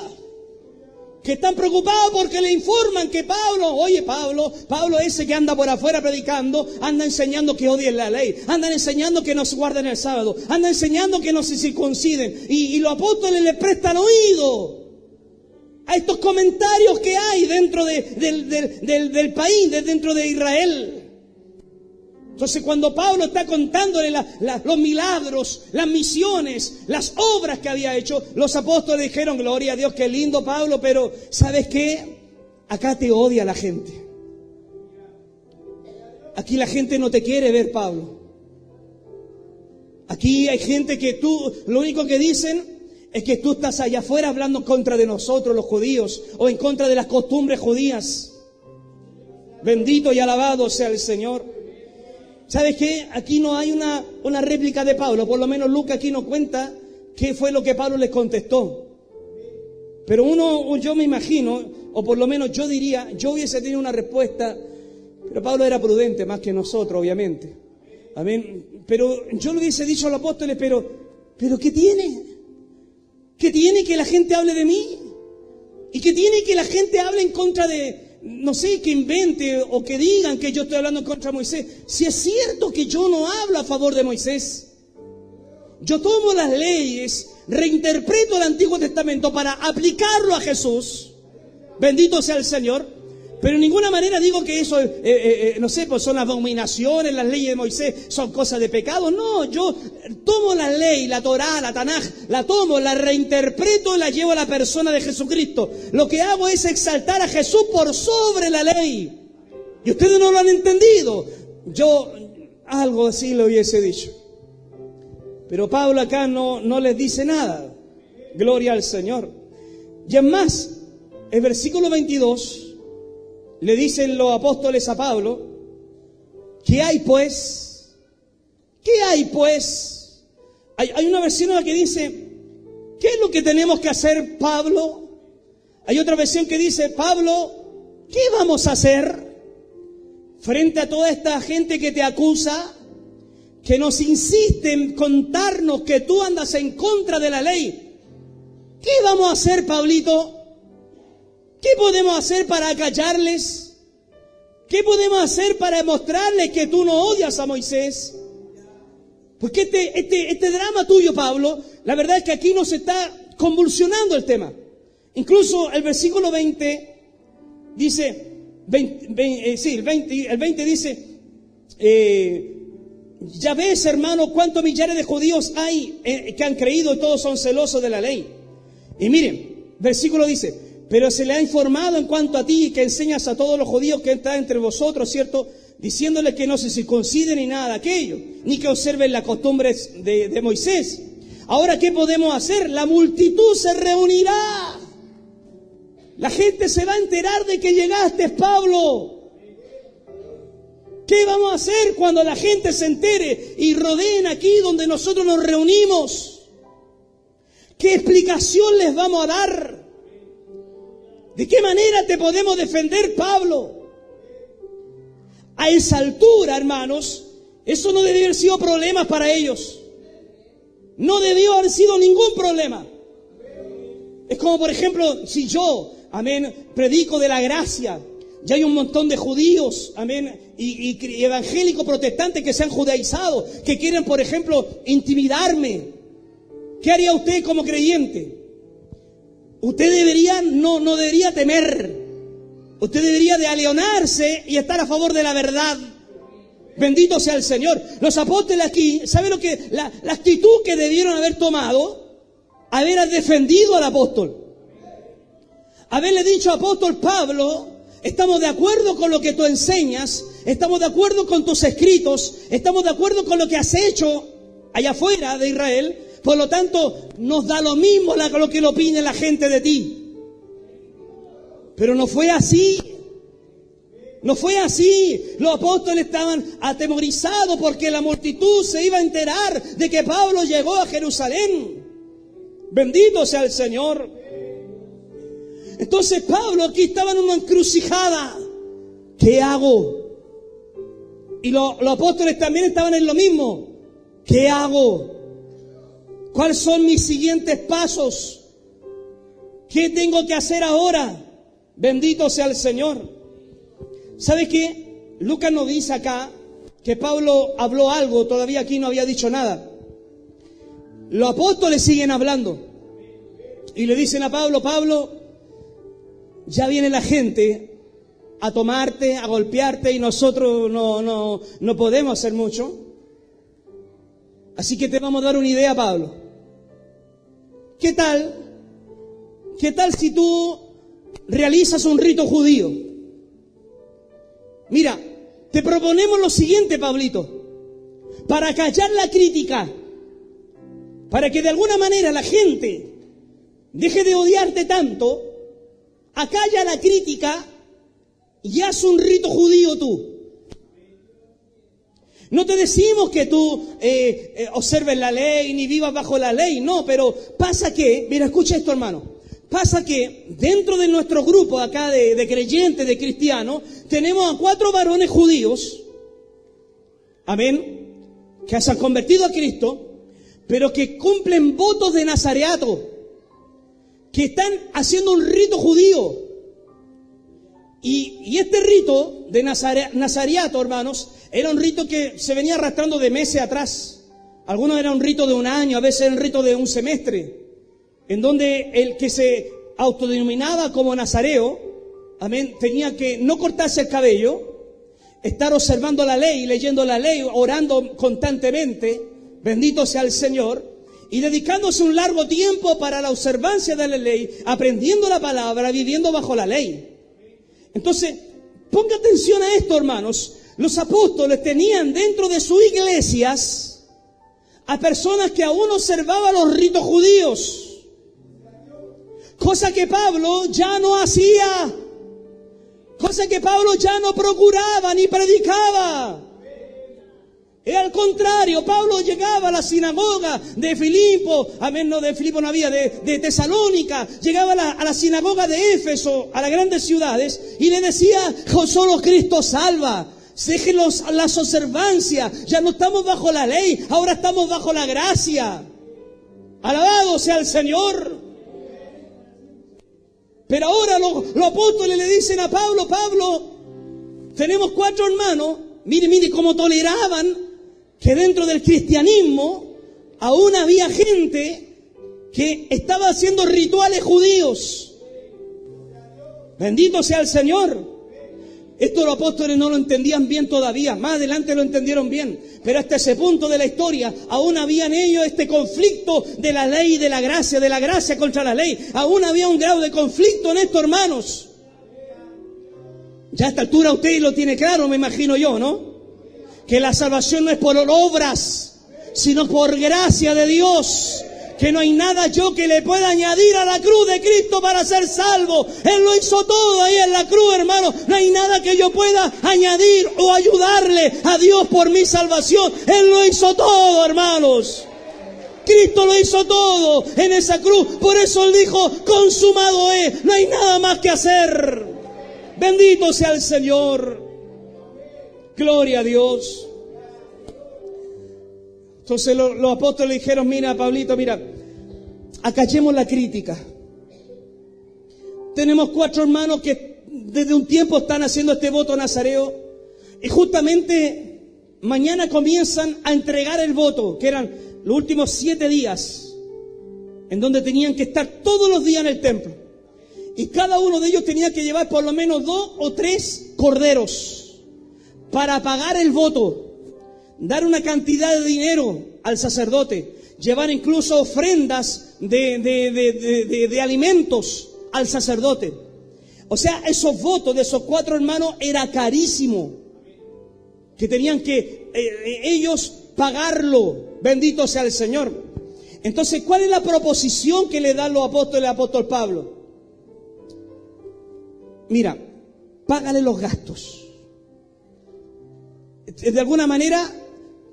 que están preocupados porque le informan que Pablo ese que anda por afuera predicando, anda enseñando que odien la ley, andan enseñando que no se guarden el sábado, anda enseñando que no se circunciden, y los apóstoles le prestan oído a estos comentarios que hay dentro del país, dentro de Israel. Entonces cuando Pablo está contándole los milagros, las misiones, las obras que había hecho, los apóstoles dijeron, gloria a Dios, qué lindo Pablo, pero ¿sabes qué? Acá te odia la gente. Aquí la gente no te quiere ver, Pablo. Aquí hay gente que lo único que dicen es que tú estás allá afuera hablando en contra de nosotros los judíos, o en contra de las costumbres judías. Bendito y alabado sea el Señor. ¿Sabes qué? Aquí no hay una réplica de Pablo, por lo menos Lucas aquí nos cuenta qué fue lo que Pablo les contestó. Pero yo me imagino, o por lo menos yo diría, yo hubiese tenido una respuesta, pero Pablo era prudente más que nosotros, obviamente. Amén. Pero yo le hubiese dicho a los apóstoles, pero ¿qué tiene? ¿Qué tiene que la gente hable de mí? ¿Y qué tiene que la gente hable en contra de, no sé, que invente o que digan que yo estoy hablando en contra de Moisés? Si es cierto que yo no hablo a favor de Moisés. Yo tomo las leyes, reinterpreto el Antiguo Testamento para aplicarlo a Jesús. Bendito sea el Señor. Pero en ninguna manera digo que eso, no sé, pues son abominaciones, las leyes de Moisés son cosas de pecado. No, yo tomo la ley, la Torá, la Tanaj, la tomo, la reinterpreto y la llevo a la persona de Jesucristo. Lo que hago es exaltar a Jesús por sobre la ley. Y ustedes no lo han entendido. Yo algo así lo hubiese dicho. Pero Pablo acá no les dice nada. Gloria al Señor. Y es más, el versículo 22... le dicen los apóstoles a Pablo, ¿qué hay pues? ¿Qué hay pues? Hay una versión en la que dice, ¿qué es lo que tenemos que hacer, Pablo? Hay otra versión que dice, Pablo, ¿qué vamos a hacer frente a toda esta gente que te acusa, que nos insiste en contarnos que tú andas en contra de la ley? ¿Qué vamos a hacer, Pablito? ¿Qué podemos hacer para acallarles? ¿Qué podemos hacer para demostrarles que tú no odias a Moisés? Porque este drama tuyo, Pablo, la verdad es que aquí nos está convulsionando el tema. Incluso el versículo 20 dice, el 20 dice, ya ves, hermano, cuántos millares de judíos hay que han creído y todos son celosos de la ley. Y miren, versículo dice, pero se le ha informado en cuanto a ti, que enseñas a todos los judíos que están entre vosotros, ¿cierto? Diciéndoles que no se circunciden ni nada de aquello, ni que observen las costumbres de Moisés. Ahora, ¿qué podemos hacer? La multitud se reunirá. La gente se va a enterar de que llegaste, Pablo. ¿Qué vamos a hacer cuando la gente se entere y rodeen aquí donde nosotros nos reunimos? ¿Qué explicación les vamos a dar? ¿De qué manera te podemos defender, Pablo? A esa altura, hermanos, eso no debió haber sido problemas para ellos. No debió haber sido ningún problema. Es como, por ejemplo, si yo, amén, predico de la gracia, ya hay un montón de judíos, amén, y evangélicos protestantes que se han judaizado, que quieren, por ejemplo, intimidarme. ¿Qué haría usted como creyente? Usted no debería temer. Usted debería de aleonarse y estar a favor de la verdad. Bendito sea el Señor. Los apóstoles aquí, ¿sabe lo que? La actitud que debieron haber tomado, haber defendido al apóstol. Haberle dicho, apóstol Pablo, estamos de acuerdo con lo que tú enseñas, estamos de acuerdo con tus escritos, estamos de acuerdo con lo que has hecho allá afuera de Israel. Por lo tanto, nos da lo mismo lo que opine la gente de ti. Pero no fue así. No fue así. Los apóstoles estaban atemorizados porque la multitud se iba a enterar de que Pablo llegó a Jerusalén. Bendito sea el Señor. Entonces Pablo aquí estaba en una encrucijada. ¿Qué hago? Y los apóstoles también estaban en lo mismo. ¿Qué hago? ¿Cuáles son mis siguientes pasos? ¿Qué tengo que hacer ahora? Bendito sea el Señor. ¿Sabe qué? Lucas nos dice acá que Pablo habló algo, todavía aquí no había dicho nada. Los apóstoles siguen hablando y le dicen a Pablo, Pablo, ya viene la gente a tomarte, a golpearte y nosotros no podemos hacer mucho. Así que te vamos a dar una idea, Pablo. ¿Qué tal? ¿Qué tal si tú realizas un rito judío? Mira, te proponemos lo siguiente, Pablito. Para callar la crítica, para que de alguna manera la gente deje de odiarte tanto, acalla la crítica y haz un rito judío tú. No te decimos que tú observes la ley ni vivas bajo la ley, no, pero pasa que, mira, escucha esto, hermano, pasa que dentro de nuestro grupo acá de creyentes, de cristianos, tenemos a 4 varones judíos, amén, que se han convertido a Cristo, pero que cumplen votos de nazareato, que están haciendo un rito judío. Y este rito de nazareato, hermanos, era un rito que se venía arrastrando de meses atrás. Algunos era un rito de un año, a veces era un rito de un semestre, en donde el que se autodenominaba como nazareo, amén, tenía que no cortarse el cabello, estar observando la ley, leyendo la ley, orando constantemente, bendito sea el Señor, y dedicándose un largo tiempo para la observancia de la ley, aprendiendo la palabra, viviendo bajo la ley. Entonces, ponga atención a esto, hermanos. Los apóstoles tenían dentro de sus iglesias a personas que aún observaban los ritos judíos, cosa que Pablo ya no hacía, cosa que Pablo ya no procuraba ni predicaba. Al contrario, Pablo llegaba a la sinagoga de Filipo, amén, no de Filipo no había, de Tesalónica, llegaba a la sinagoga de Éfeso, a las grandes ciudades, y le decía: solo Cristo salva, dejen las observancias, ya no estamos bajo la ley, ahora estamos bajo la gracia. Alabado sea el Señor. Pero ahora los apóstoles le dicen a Pablo: Pablo, tenemos 4 hermanos, mire cómo toleraban que dentro del cristianismo aún había gente que estaba haciendo rituales judíos. Bendito sea el Señor. Esto los apóstoles no lo entendían bien todavía, más adelante lo entendieron bien, pero hasta ese punto de la historia aún había en ellos este conflicto de la ley y de la gracia contra la ley. Aún había un grado de conflicto en esto, hermanos. Ya a esta altura usted lo tiene claro, me imagino yo, ¿no? Que la salvación no es por obras, sino por gracia de Dios. Que no hay nada yo que le pueda añadir a la cruz de Cristo para ser salvo. Él lo hizo todo ahí en la cruz, hermano. No hay nada que yo pueda añadir o ayudarle a Dios por mi salvación. Él lo hizo todo, hermanos. Cristo lo hizo todo en esa cruz. Por eso Él dijo: consumado es. No hay nada más que hacer. Bendito sea el Señor. Gloria a Dios. Entonces los apóstoles dijeron: mira, Pablito, mira, acallemos la crítica. Tenemos 4 hermanos que desde un tiempo están haciendo este voto nazareo, y justamente mañana comienzan a entregar el voto, que eran los últimos 7 días, en donde tenían que estar todos los días en el templo. Y cada uno de ellos tenía que llevar por lo menos 2 o 3 corderos para pagar el voto, dar una cantidad de dinero al sacerdote, llevar incluso ofrendas de alimentos al sacerdote. O sea, esos votos de esos 4 hermanos era carísimo, que tenían que ellos pagarlo. Bendito sea el Señor. Entonces, ¿cuál es la proposición que le dan los apóstoles al apóstol Pablo? Mira, págale los gastos. De alguna manera,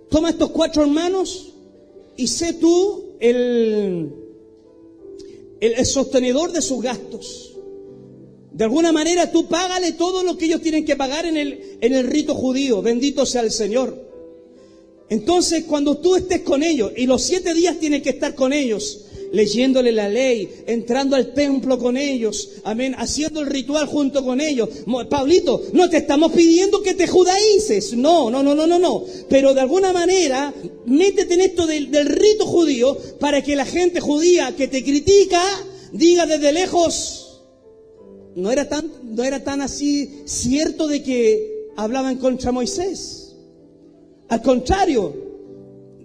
toma estos 4 hermanos y sé tú el sostenedor de sus gastos. De alguna manera tú págale todo lo que ellos tienen que pagar en el rito judío. Bendito sea el Señor. Entonces, cuando tú estés con ellos, y los 7 días tienes que estar con ellos, leyéndole la ley, entrando al templo con ellos, amén, haciendo el ritual junto con ellos. Pablito, no te estamos pidiendo que te judaices, no, pero de alguna manera, métete en esto del rito judío, para que la gente judía que te critica, diga desde lejos: no era tan así cierto de que hablaban contra Moisés. Al contrario,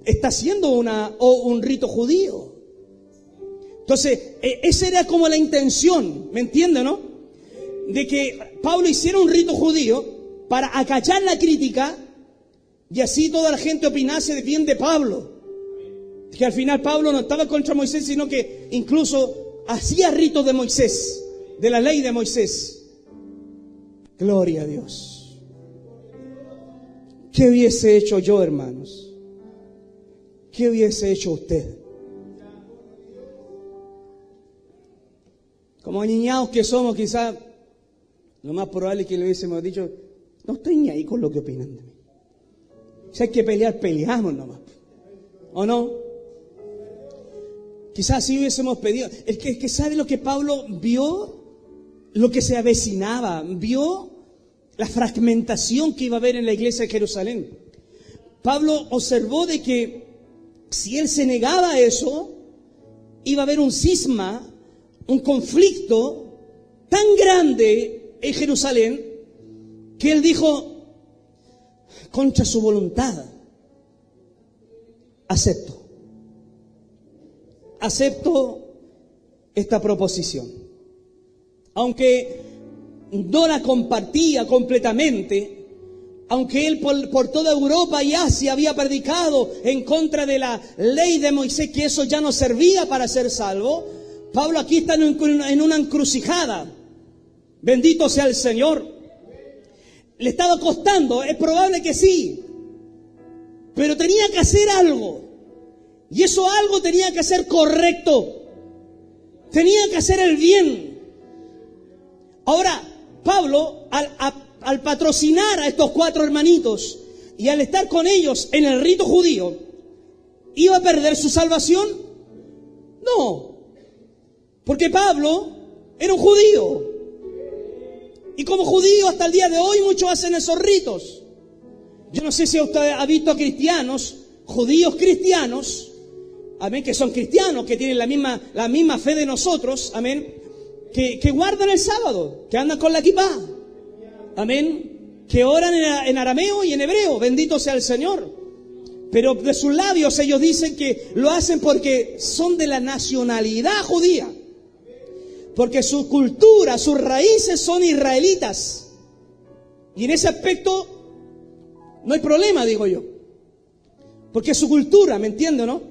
está haciendo un rito judío. Entonces, esa era como la intención, ¿me entiende, no? De que Pablo hiciera un rito judío para acallar la crítica, y así toda la gente opinase bien de Pablo. Que al final Pablo no estaba contra Moisés, sino que incluso hacía ritos de Moisés, de la ley de Moisés. Gloria a Dios. ¿Qué hubiese hecho yo, hermanos? ¿Qué hubiese hecho usted? Como niñados que somos, quizás lo más probable es que le hubiésemos dicho, no estoy ni ahí con lo que opinan de mí. Si hay que pelear, peleamos nomás. ¿O no? Quizás sí hubiésemos pedido. El que sabe lo que Pablo vio, lo que se avecinaba, vio la fragmentación que iba a haber en la iglesia de Jerusalén. Pablo observó de que si él se negaba a eso, iba a haber un cisma, un conflicto tan grande en Jerusalén, que él dijo, contra su voluntad, acepto esta proposición. Aunque no la compartía completamente, aunque él por toda Europa y Asia había predicado en contra de la ley de Moisés, que eso ya no servía para ser salvo, Pablo aquí está en una encrucijada. Bendito sea el Señor. Le estaba costando, es probable que sí, pero tenía que hacer algo. Y eso algo tenía que ser correcto. Tenía que hacer el bien. Ahora, Pablo, al patrocinar a estos 4 hermanitos y al estar con ellos en el rito judío, ¿iba a perder su salvación? No. Porque Pablo era un judío. Y como judío hasta el día de hoy muchos hacen esos ritos. Yo no sé si usted ha visto a cristianos, judíos cristianos, amén, que son cristianos, que tienen la misma fe de nosotros, amén, que guardan el sábado, que andan con la kipá, amén, que oran en arameo y en hebreo, bendito sea el Señor. Pero de sus labios ellos dicen que lo hacen porque son de la nacionalidad judía. Porque su cultura, sus raíces son israelitas. Y en ese aspecto no hay problema, digo yo. Porque es su cultura, ¿me entiende, no?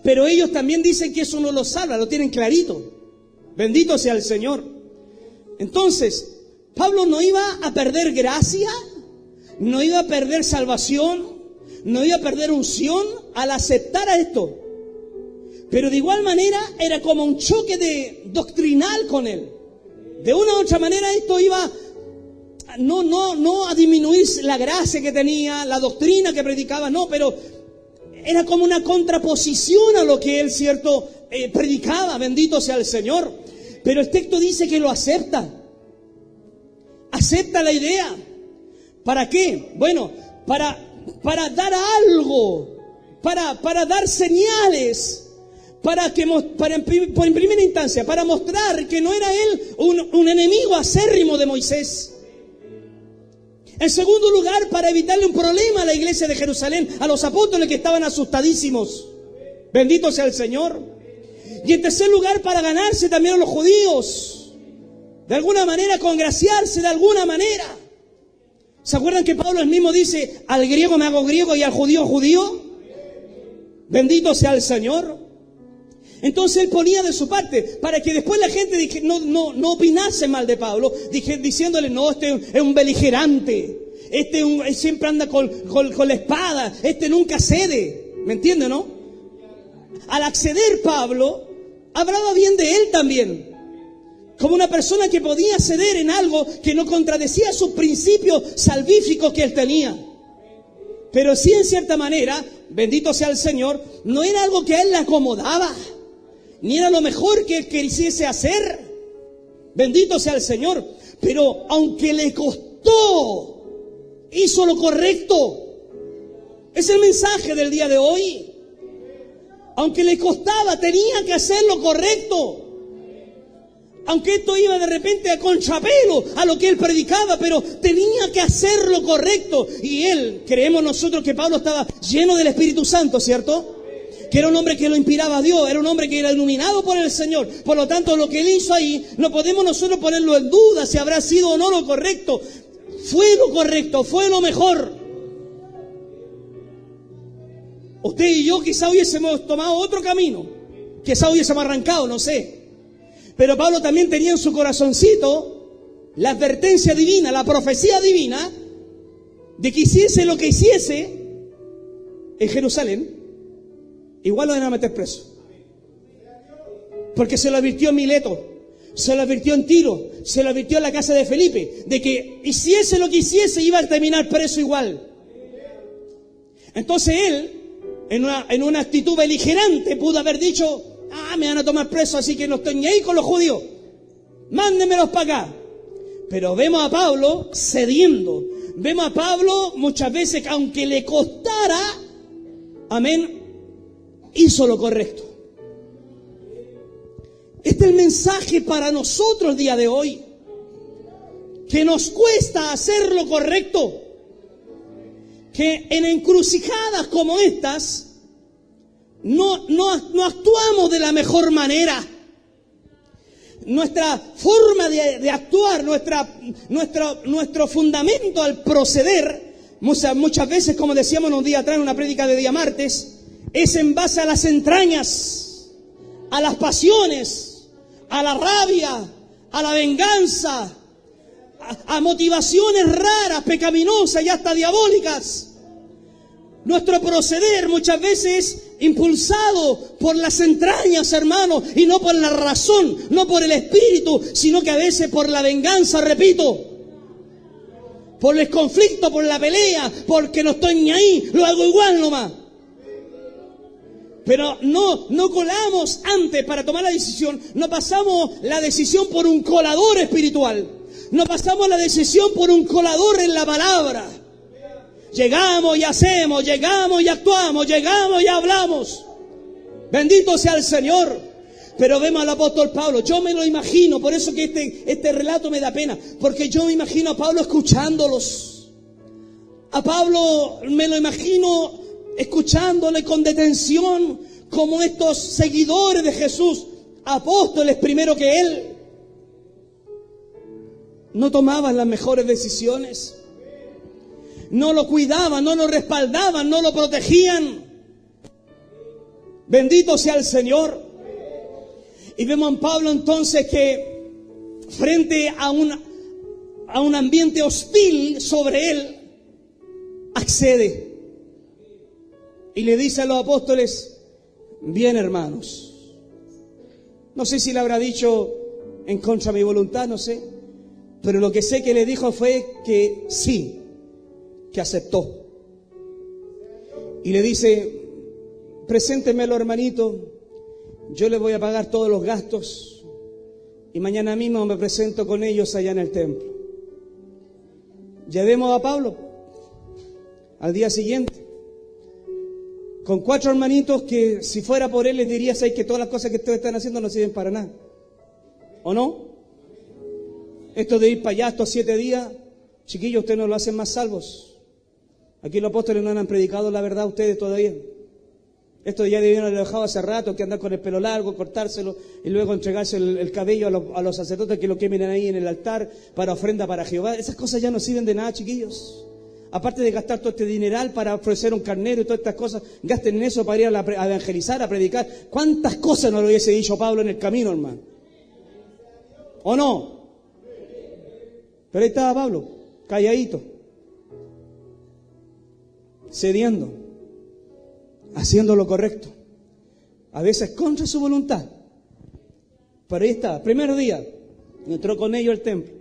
Pero ellos también dicen que eso no los salva, lo tienen clarito. Bendito sea el Señor. Entonces, Pablo no iba a perder gracia, no iba a perder salvación, no iba a perder unción al aceptar a esto. Pero de igual manera era como un choque doctrinal con él. De una u otra manera esto iba no a disminuir la gracia que tenía, la doctrina que predicaba, no, pero era como una contraposición a lo que él, cierto, predicaba, bendito sea el Señor. Pero el texto dice que lo acepta. Acepta la idea. ¿Para qué? Bueno, para dar algo, para dar señales. En primera instancia, para mostrar que no era él un enemigo acérrimo de Moisés. En segundo lugar, para evitarle un problema a la iglesia de Jerusalén, a los apóstoles que estaban asustadísimos. Bendito sea el Señor. Y en tercer lugar, para ganarse también a los judíos. De alguna manera, congraciarse de alguna manera. ¿Se acuerdan que Pablo él mismo dice, al griego me hago griego y al judío judío? Bendito sea el Señor. Entonces él ponía de su parte para que después la gente no opinase mal de Pablo, diciéndole, no, este es un beligerante, siempre anda con la espada, nunca cede, ¿me entiende, no? Al acceder Pablo, hablaba bien de él también, como una persona que podía ceder en algo que no contradecía sus principios salvíficos que él tenía. Pero sí, en cierta manera, bendito sea el Señor, no era algo que a él le acomodaba, ni era lo mejor que él quisiese hacer. Bendito sea el Señor. Pero aunque le costó, hizo lo correcto. Es el mensaje del día de hoy. Aunque le costaba, tenía que hacer lo correcto. Aunque esto iba de repente a contrapelo a lo que él predicaba, pero tenía que hacer lo correcto. Y él, creemos nosotros que Pablo estaba lleno del Espíritu Santo, ¿cierto? Que era un hombre que lo inspiraba a Dios, era un hombre que era iluminado por el Señor. Por lo tanto, lo que él hizo ahí, no podemos nosotros ponerlo en duda si habrá sido o no lo correcto. Fue lo correcto, fue lo mejor. Usted y yo quizá hubiésemos tomado otro camino, quizá hubiésemos arrancado, no sé. Pero Pablo también tenía en su corazoncito la advertencia divina, la profecía divina, de que hiciese lo que hiciese en Jerusalén, igual lo iban a meter preso. Porque se lo advirtió en Mileto, se lo advirtió en Tiro, se lo advirtió en la casa de Felipe, de que hiciese lo que hiciese iba a terminar preso igual. Entonces él, en una actitud beligerante, pudo haber dicho: me van a tomar preso, así que no estoy ni ahí con los judíos, mándenmelos para acá. Pero vemos a Pablo cediendo, vemos a Pablo muchas veces que aunque le costara, amén, hizo lo correcto. Este es el mensaje para nosotros el día de hoy, que nos cuesta hacer lo correcto, que en encrucijadas como estas no actuamos de la mejor manera. Nuestra forma de actuar, nuestro fundamento al proceder, muchas veces, como decíamos un día atrás en una prédica de día martes, es en base a las entrañas, a las pasiones, a la rabia, a la venganza, a motivaciones raras, pecaminosas y hasta diabólicas. Nuestro proceder muchas veces impulsado por las entrañas, hermanos, y no por la razón, no por el espíritu, sino que a veces por la venganza, repito, por el conflicto, por la pelea, porque no estoy ni ahí, lo hago igual nomás. Pero no colamos antes para tomar la decisión, no pasamos la decisión por un colador espiritual, no pasamos la decisión por un colador en la palabra. Llegamos y hacemos, llegamos y actuamos, llegamos y hablamos. Bendito sea el Señor. Pero vemos al apóstol Pablo, yo me lo imagino, por eso que este relato me da pena, porque yo me imagino a Pablo escuchándolos. A Pablo me lo imagino escuchándole con detención, como estos seguidores de Jesús, apóstoles primero que él, no tomaban las mejores decisiones. No lo cuidaban, no lo respaldaban, no lo protegían. Bendito sea el Señor. Y vemos en Pablo entonces que frente a un ambiente hostil sobre él, accede. Y le dice a los apóstoles: bien, hermanos. No sé si le habrá dicho en contra de mi voluntad, no sé. Pero lo que sé que le dijo fue que sí, que aceptó. Y le dice: preséntemelo, hermanito, yo le voy a pagar todos los gastos y mañana mismo me presento con ellos allá en el templo. Llevemos a Pablo al día siguiente con 4 hermanitos que, si fuera por él, les diría: ¿sabes que todas las cosas que ustedes están haciendo no sirven para nada? ¿O no? Esto de ir para allá estos 7 días, chiquillos, ustedes no lo hacen más salvos. Aquí los apóstoles no han predicado la verdad a ustedes todavía. Esto ya debieron haberlo dejado hace rato, que andar con el pelo largo, cortárselo y luego entregarse el cabello a los sacerdotes que lo quemen ahí en el altar para ofrenda para Jehová. Esas cosas ya no sirven de nada, chiquillos. Aparte de gastar todo este dineral para ofrecer un carnero y todas estas cosas, gasten en eso para ir a evangelizar, a predicar. ¿Cuántas cosas no lo hubiese dicho Pablo en el camino, hermano? ¿O no? Pero ahí estaba Pablo, calladito, cediendo, haciendo lo correcto, a veces contra su voluntad. Pero ahí está, primer día, entró con ellos al templo,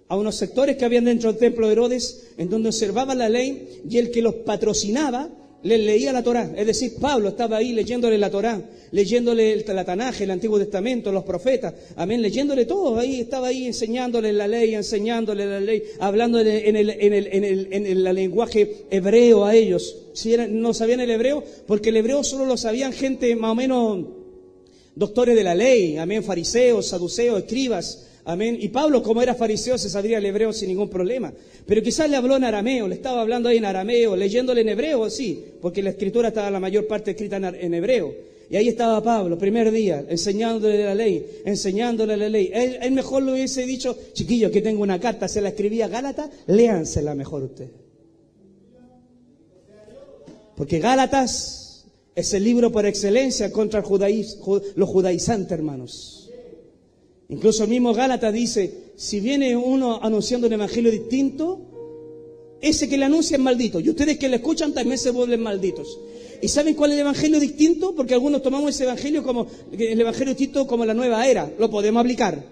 a unos sectores que habían dentro del templo de Herodes, en donde observaban la ley, y el que los patrocinaba les leía la Torá. Es decir, Pablo estaba ahí leyéndole la Torá, leyéndole el Tanaj, el Antiguo Testamento, los profetas, amén, leyéndole todo. Ahí estaba ahí enseñándole la ley, hablando en el lenguaje hebreo a ellos. Si no sabían el hebreo, porque el hebreo solo lo sabían gente más o menos doctores de la ley, amén, fariseos, saduceos, escribas. Amén. Y Pablo, como era fariseo, se sabría el hebreo sin ningún problema. Pero quizás le habló en arameo, le estaba hablando ahí en arameo, leyéndole en hebreo, sí, porque la escritura estaba la mayor parte escrita en hebreo. Y ahí estaba Pablo, primer día, enseñándole la ley. Él mejor le hubiese dicho: chiquillos, que tengo una carta, se la escribí a Gálatas, léansela mejor ustedes. Porque Gálatas es el libro por excelencia contra los judaizantes, hermanos. Incluso el mismo Gálatas dice: si viene uno anunciando un evangelio distinto, ese que le anuncia es maldito. Y ustedes que le escuchan también se vuelven malditos. ¿Y saben cuál es el evangelio distinto? Porque algunos tomamos ese evangelio como el evangelio distinto como la nueva era. Lo podemos aplicar.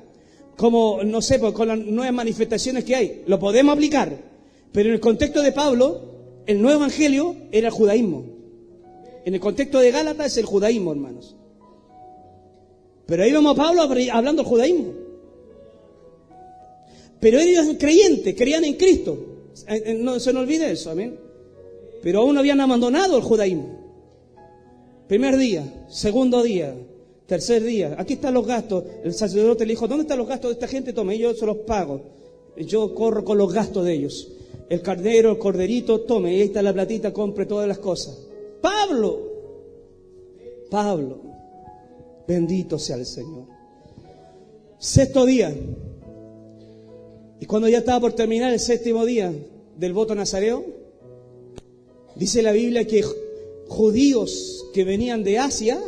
Como, no sé, pues con las nuevas manifestaciones que hay. Lo podemos aplicar. Pero en el contexto de Pablo, el nuevo evangelio era el judaísmo. En el contexto de Gálatas es el judaísmo, hermanos. Pero ahí vamos a Pablo hablando del judaísmo. Pero ellos eran creyentes, creían en Cristo. No se nos olvide eso, amén. Pero aún no habían abandonado el judaísmo. Primer día, segundo día, tercer día. Aquí están los gastos. El sacerdote le dijo, ¿dónde están los gastos de esta gente? Tome, yo se los pago. Yo corro con los gastos de ellos. El carnero, el corderito, tome, ahí está la platita, compre todas las cosas. Pablo, bendito sea el Señor. Sexto día. Y cuando ya estaba por terminar el séptimo día del voto nazareo, dice la Biblia que judíos que venían de Asia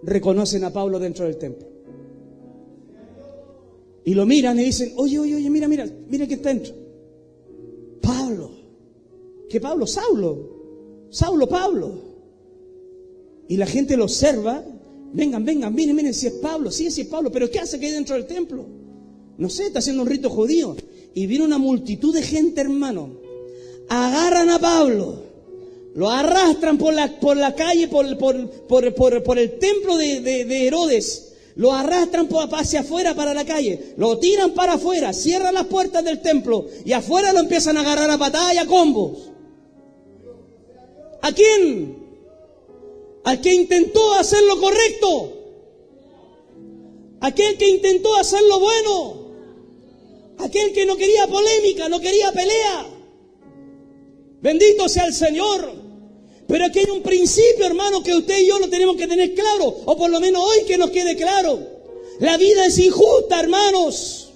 reconocen a Pablo dentro del templo. Y lo miran y dicen, oye, mira que está dentro. Pablo. ¿Qué Pablo? Saulo, Pablo. Y la gente lo observa. Vengan, miren si es Pablo. Sí, es Pablo, pero ¿qué hace que hay dentro del templo? No sé, está haciendo un rito judío. Y viene una multitud de gente, hermano. Agarran a Pablo, lo arrastran por la calle, por el templo de Herodes. Lo arrastran hacia afuera para la calle. Lo tiran para afuera, cierran las puertas del templo. Y afuera lo empiezan a agarrar a patadas y a combos. ¿A quién? Al que intentó hacer lo correcto. Aquel que intentó hacer lo bueno. Aquel que no quería polémica, no quería pelea. Bendito sea el Señor. Pero aquí hay un principio, hermano, que usted y yo lo tenemos que tener claro. O por lo menos hoy que nos quede claro. La vida es injusta, hermanos.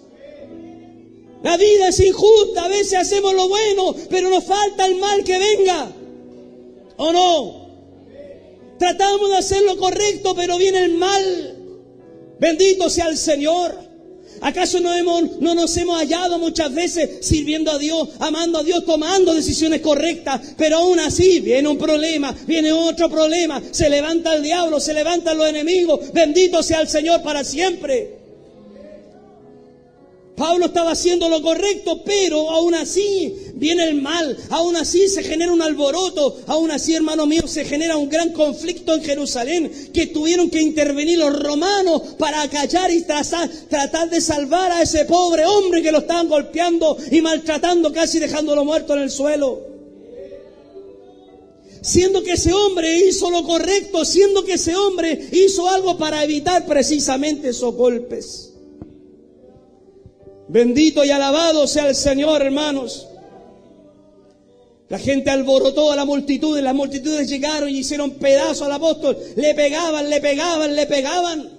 La vida es injusta. A veces hacemos lo bueno, pero nos falta el mal que venga. ¿O no? Tratamos de hacer lo correcto, pero viene el mal. Bendito sea el Señor. ¿Acaso no nos hemos hallado muchas veces sirviendo a Dios, amando a Dios, tomando decisiones correctas? Pero aún así viene un problema, viene otro problema. Se levanta el diablo, se levantan los enemigos. Bendito sea el Señor para siempre. Pablo estaba haciendo lo correcto, pero aún así viene el mal, aún así se genera un alboroto, aún así, hermano mío, se genera un gran conflicto en Jerusalén, que tuvieron que intervenir los romanos para acallar y tratar de salvar a ese pobre hombre que lo estaban golpeando y maltratando, casi dejándolo muerto en el suelo. Siendo que ese hombre hizo lo correcto, siendo que ese hombre hizo algo para evitar precisamente esos golpes. Bendito y alabado sea el Señor, hermanos. La gente alborotó a la multitud, y las multitudes llegaron y hicieron pedazos al apóstol. Le pegaban.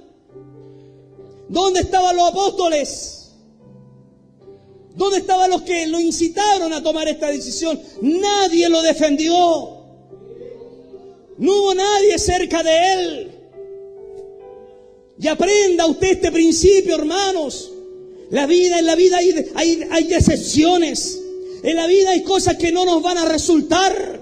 ¿Dónde estaban los apóstoles? ¿Dónde estaban los que lo incitaron a tomar esta decisión? Nadie lo defendió. No hubo nadie cerca de él. Y aprenda usted este principio, hermanos. En la vida hay decepciones. En la vida hay cosas que no nos van a resultar.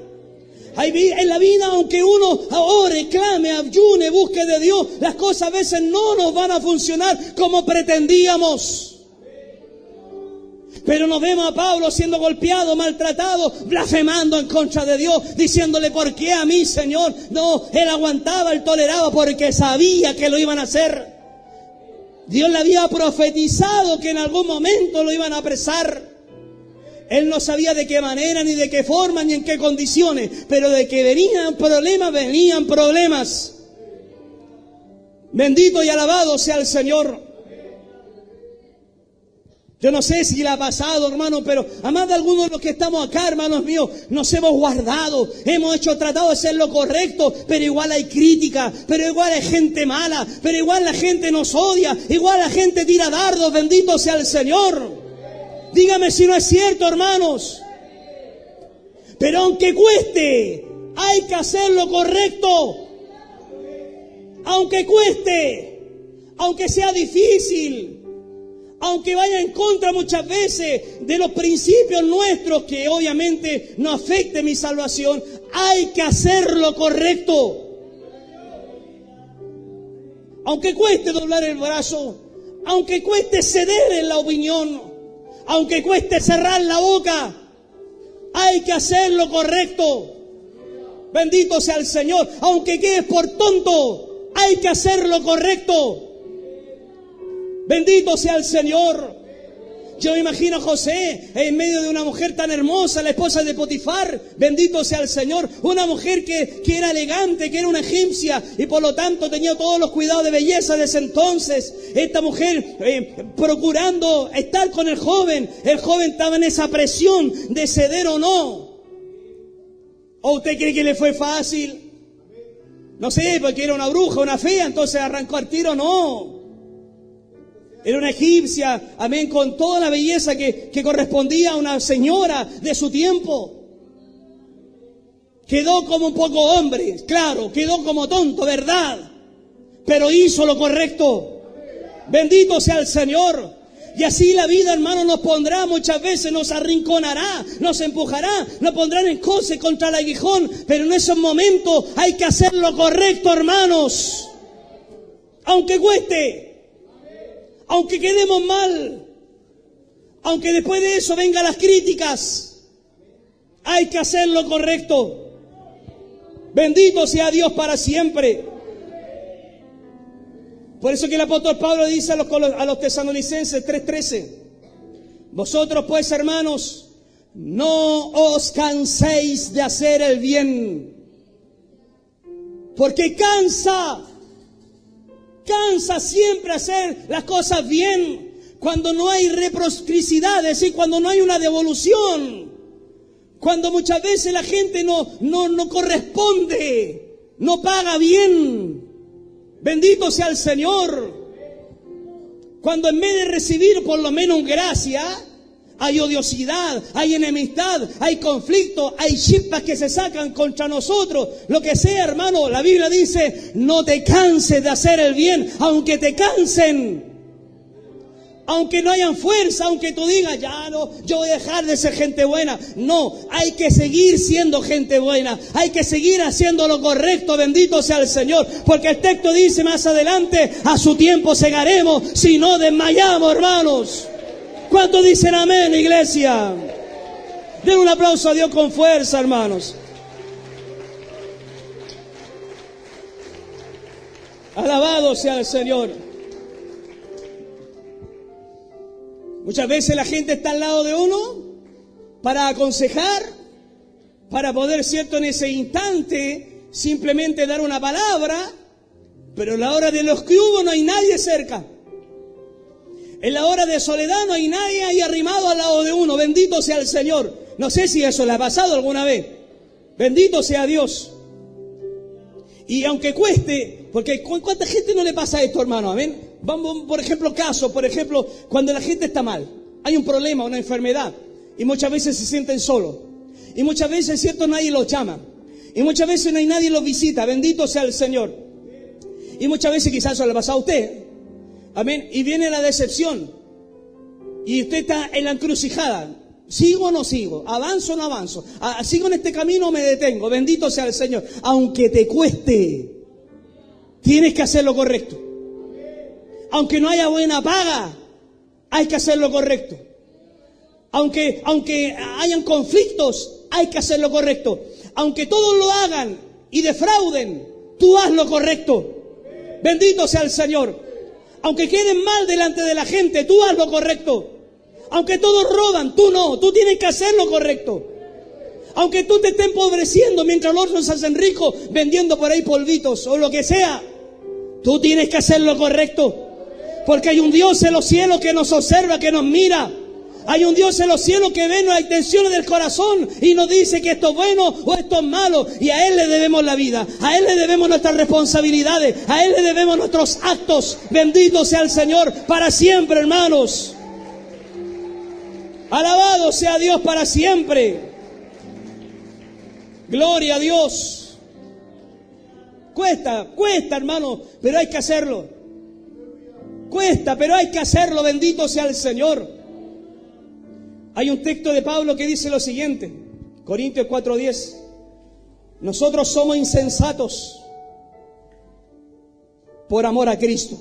En la vida, aunque uno ore, clame, ayune, busque de Dios, las cosas a veces no nos van a funcionar como pretendíamos. Pero nos vemos a Pablo siendo golpeado, maltratado, blasfemando en contra de Dios, diciéndole, ¿por qué a mí, Señor? No, él aguantaba, él toleraba porque sabía que lo iban a hacer. Dios le había profetizado que en algún momento lo iban a apresar. Él no sabía de qué manera, ni de qué forma, ni en qué condiciones, pero de que venían problemas. Bendito y alabado sea el Señor. Yo no sé si le ha pasado, hermano, pero a más de algunos de los que estamos acá, hermanos míos, nos hemos guardado, hemos tratado de hacer lo correcto, pero igual hay crítica, pero igual hay gente mala, pero igual la gente nos odia, igual la gente tira dardos. Bendito sea el Señor. Dígame si no es cierto, hermanos. Pero aunque cueste, hay que hacer lo correcto. Aunque cueste, aunque sea difícil, Aunque vaya en contra muchas veces de los principios nuestros, que obviamente no afecte mi salvación, hay que hacer lo correcto. Aunque cueste doblar el brazo, aunque cueste ceder en la opinión, aunque cueste cerrar la boca, hay que hacer lo correcto. Bendito sea el Señor. Aunque quedes por tonto, hay que hacer lo correcto. Bendito sea el Señor. Yo me imagino a José en medio de una mujer tan hermosa, la esposa de Potifar. Bendito sea el Señor. Una mujer que era elegante, que era una egipcia y por lo tanto tenía todos los cuidados de belleza de ese entonces. Esta mujer procurando estar con el joven. El joven estaba en esa presión de ceder o no. ¿O usted cree que le fue fácil? No sé, porque era una bruja, una fea, entonces arrancó al tiro. No. Era una egipcia, amén, con toda la belleza que correspondía a una señora de su tiempo. Quedó como un poco hombre, claro, quedó como tonto, ¿verdad? Pero hizo lo correcto. Bendito sea el Señor. Y así la vida, hermano, nos pondrá muchas veces, nos arrinconará, nos empujará, nos pondrán en coce contra el aguijón. Pero en esos momentos hay que hacer lo correcto, hermanos. Aunque cueste. Aunque quedemos mal, aunque después de eso vengan las críticas, hay que hacer lo correcto. Bendito sea Dios para siempre. Por eso que el apóstol Pablo dice a los tesalonicenses 3:13, vosotros pues, hermanos, no os canséis de hacer el bien, porque cansa siempre hacer las cosas bien, cuando no hay reciprocidad, es decir, cuando no hay una devolución, cuando muchas veces la gente no corresponde, no paga bien. Bendito sea el Señor. Cuando en vez de recibir por lo menos gracia, hay odiosidad, hay enemistad, hay conflicto, hay chispas que se sacan contra nosotros. Lo que sea, hermano, la Biblia dice, no te canses de hacer el bien, aunque te cansen. Aunque no hayan fuerza, aunque tú digas, ya no, yo voy a dejar de ser gente buena. No, hay que seguir siendo gente buena. Hay que seguir haciendo lo correcto, bendito sea el Señor. Porque el texto dice más adelante, a su tiempo segaremos, si no desmayamos, hermanos. ¿Cuántos dicen amén, iglesia? Den un aplauso a Dios con fuerza, hermanos. Alabado sea el Señor. Muchas veces la gente está al lado de uno para aconsejar, para poder, cierto, en ese instante simplemente dar una palabra, pero en la hora de los que hubo no hay nadie cerca. En la hora de soledad no hay nadie ahí arrimado al lado de uno. Bendito sea el Señor. No sé si eso le ha pasado alguna vez. Bendito sea Dios. Y aunque cueste, porque ¿cuánta gente no le pasa esto, hermano? Amén. Vamos, por ejemplo, cuando la gente está mal, hay un problema, una enfermedad, y muchas veces se sienten solos. Y muchas veces, cierto, nadie los llama. Y muchas veces no hay nadie los visita. Bendito sea el Señor. Y muchas veces quizás eso le pasa a usted. Amén. Y viene la decepción. Y usted está en la encrucijada. ¿Sigo o no sigo? ¿Avanzo o no avanzo? ¿Sigo en este camino o me detengo? Bendito sea el Señor. Aunque te cueste, tienes que hacer lo correcto. Aunque no haya buena paga, hay que hacer lo correcto. Aunque hayan conflictos, hay que hacer lo correcto. Aunque todos lo hagan y defrauden, tú haz lo correcto. Bendito sea el Señor. Aunque queden mal delante de la gente, tú haz lo correcto. Aunque todos roban, tú no, tú tienes que hacer lo correcto. Aunque tú te estés empobreciendo mientras los otros se hacen ricos vendiendo por ahí polvitos o lo que sea, tú tienes que hacer lo correcto. Porque hay un Dios en los cielos que nos observa, que nos mira. Hay un Dios en los cielos que ve las intenciones del corazón y nos dice que esto es bueno o esto es malo. Y a Él le debemos la vida, a Él le debemos nuestras responsabilidades, a Él le debemos nuestros actos. Bendito sea el Señor para siempre, hermanos. Alabado sea Dios para siempre. Gloria a Dios. Cuesta, hermano, pero hay que hacerlo. cuesta, pero hay que hacerlo, bendito sea el Señor. Hay un texto de Pablo que dice lo siguiente, Corintios 4:10. Nosotros somos insensatos por amor a Cristo,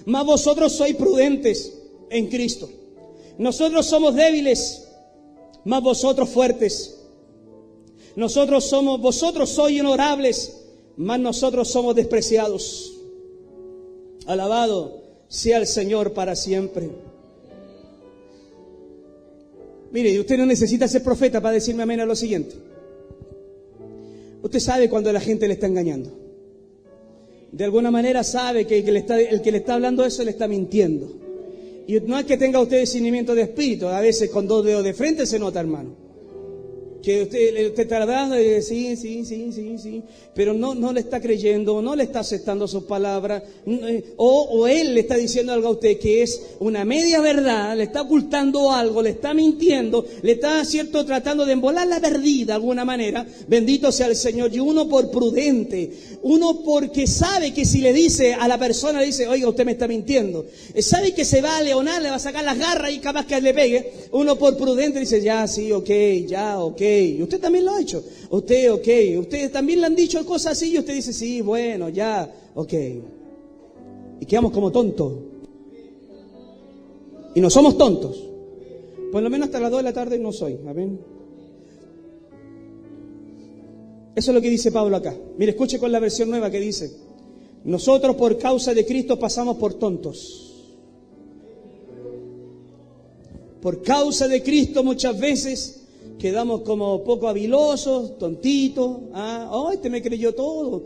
mas vosotros sois prudentes en Cristo. Nosotros somos débiles, mas vosotros fuertes. Vosotros sois honorables, mas nosotros somos despreciados. Alabado sea el Señor para siempre. Mire, usted no necesita ser profeta para decirme amén a lo siguiente. Usted sabe cuando la gente le está engañando. De alguna manera sabe que el que le está hablando eso le está mintiendo. Y no es que tenga usted discernimiento de espíritu. A veces con 2 dedos de frente se nota, hermano. Que usted está hablando y dice, sí, pero no le está creyendo, no le está aceptando sus palabras, o él le está diciendo algo a usted que es una media verdad, le está ocultando algo, le está mintiendo, le está, cierto, tratando de embolar la verdad de alguna manera. Bendito sea el Señor. Y uno por prudente, uno porque sabe que si le dice a la persona, le dice, oiga, usted me está mintiendo, sabe que se va a leonar, le va a sacar las garras y capaz que le pegue. Uno por prudente dice, ya, sí, ok. Y usted también lo ha hecho. Usted también le han dicho cosas así y usted dice, sí, bueno, ya, ok. Y quedamos como tontos. Y no somos tontos. Por lo menos hasta las 2 de la tarde no soy. Amén. Eso es lo que dice Pablo acá. Mire, escuche con la versión nueva que dice, nosotros por causa de Cristo pasamos por tontos. Por causa de Cristo muchas veces quedamos como poco habilosos, tontitos. Este me creyó todo.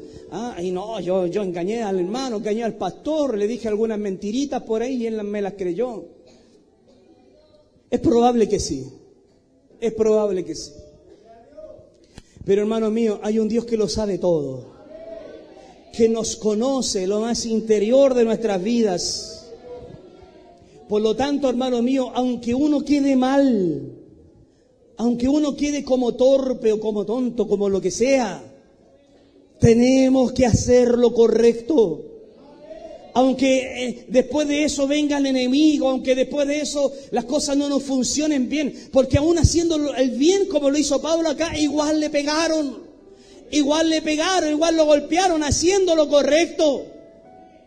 Y no, yo engañé al hermano, engañé al pastor, le dije algunas mentiritas por ahí y él me las creyó. Es probable que sí. Pero hermano mío, hay un Dios que lo sabe todo, que nos conoce lo más interior de nuestras vidas. Por lo tanto, hermano mío, aunque uno quede mal, aunque uno quede como torpe o como tonto, como lo que sea, tenemos que hacer lo correcto. Aunque después de eso venga el enemigo, aunque después de eso las cosas no nos funcionen bien, porque aún haciendo el bien como lo hizo Pablo acá, igual le pegaron, igual lo golpearon haciendo lo correcto.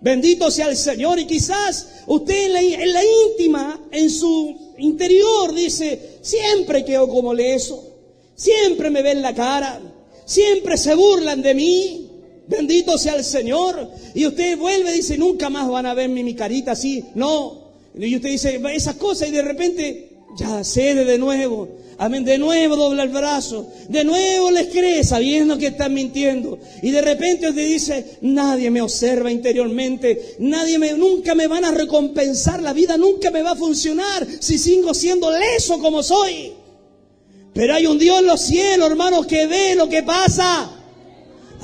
Bendito sea el Señor. Y quizás usted en la íntima, en su interior dice, siempre quedo como leso, siempre me ven la cara, siempre se burlan de mí. Bendito sea el Señor. Y usted vuelve y dice, nunca más van a ver mi carita así. No. Y usted dice esas cosas y de repente ya cede de nuevo. Amén. De nuevo dobla el brazo. De nuevo les cree sabiendo que están mintiendo. Y de repente usted dice, nadie me observa interiormente. Nunca me van a recompensar. La vida nunca me va a funcionar si sigo siendo leso como soy. Pero hay un Dios en los cielos, hermanos, que ve lo que pasa.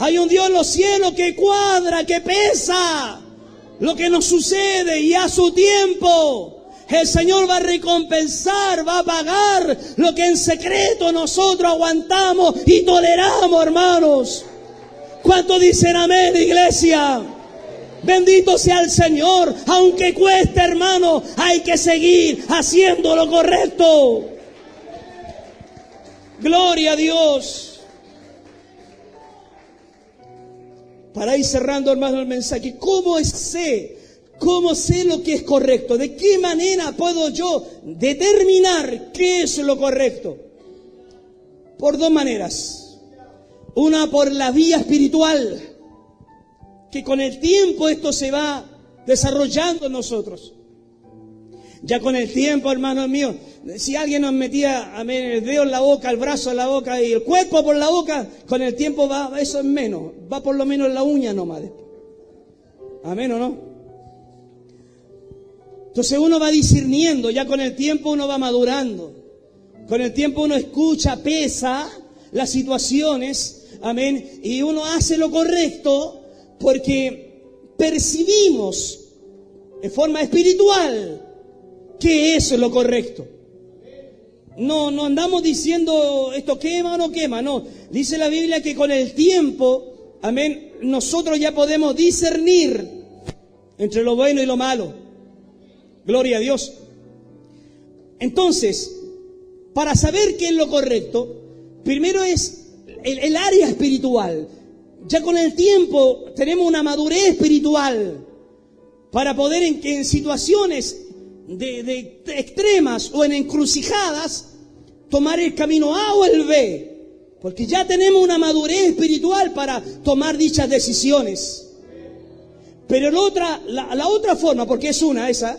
Hay un Dios en los cielos que cuadra, que pesa lo que nos sucede, y a su tiempo el Señor va a recompensar, va a pagar lo que en secreto nosotros aguantamos y toleramos, hermanos. ¿Cuántos dicen amén, iglesia? Bendito sea el Señor. Aunque cueste, hermano, hay que seguir haciendo lo correcto. Gloria a Dios. Para ir cerrando, hermano, el mensaje, ¿cómo sé lo que es correcto? ¿De qué manera puedo yo determinar qué es lo correcto? Por 2 maneras. Una, por la vía espiritual, que con el tiempo esto se va desarrollando en nosotros. Ya con el tiempo, hermanos míos, si alguien nos metía el dedo en la boca, el brazo en la boca y el cuerpo por la boca, con el tiempo va, eso es menos, va por lo menos en la uña nomás. Amén, ¿o no? Entonces uno va discerniendo, ya con el tiempo uno va madurando. Con el tiempo uno escucha, pesa las situaciones, amén, y uno hace lo correcto porque percibimos en forma espiritual ¿qué es lo correcto? No andamos diciendo esto quema o no quema, no. Dice la Biblia que con el tiempo, amén, nosotros ya podemos discernir entre lo bueno y lo malo. Gloria a Dios. Entonces, para saber qué es lo correcto, primero es el área espiritual. Ya con el tiempo tenemos una madurez espiritual para poder en situaciones de extremas o en encrucijadas tomar el camino A o el B. Porque ya tenemos una madurez espiritual para tomar dichas decisiones. Pero la otra forma, porque es una esa,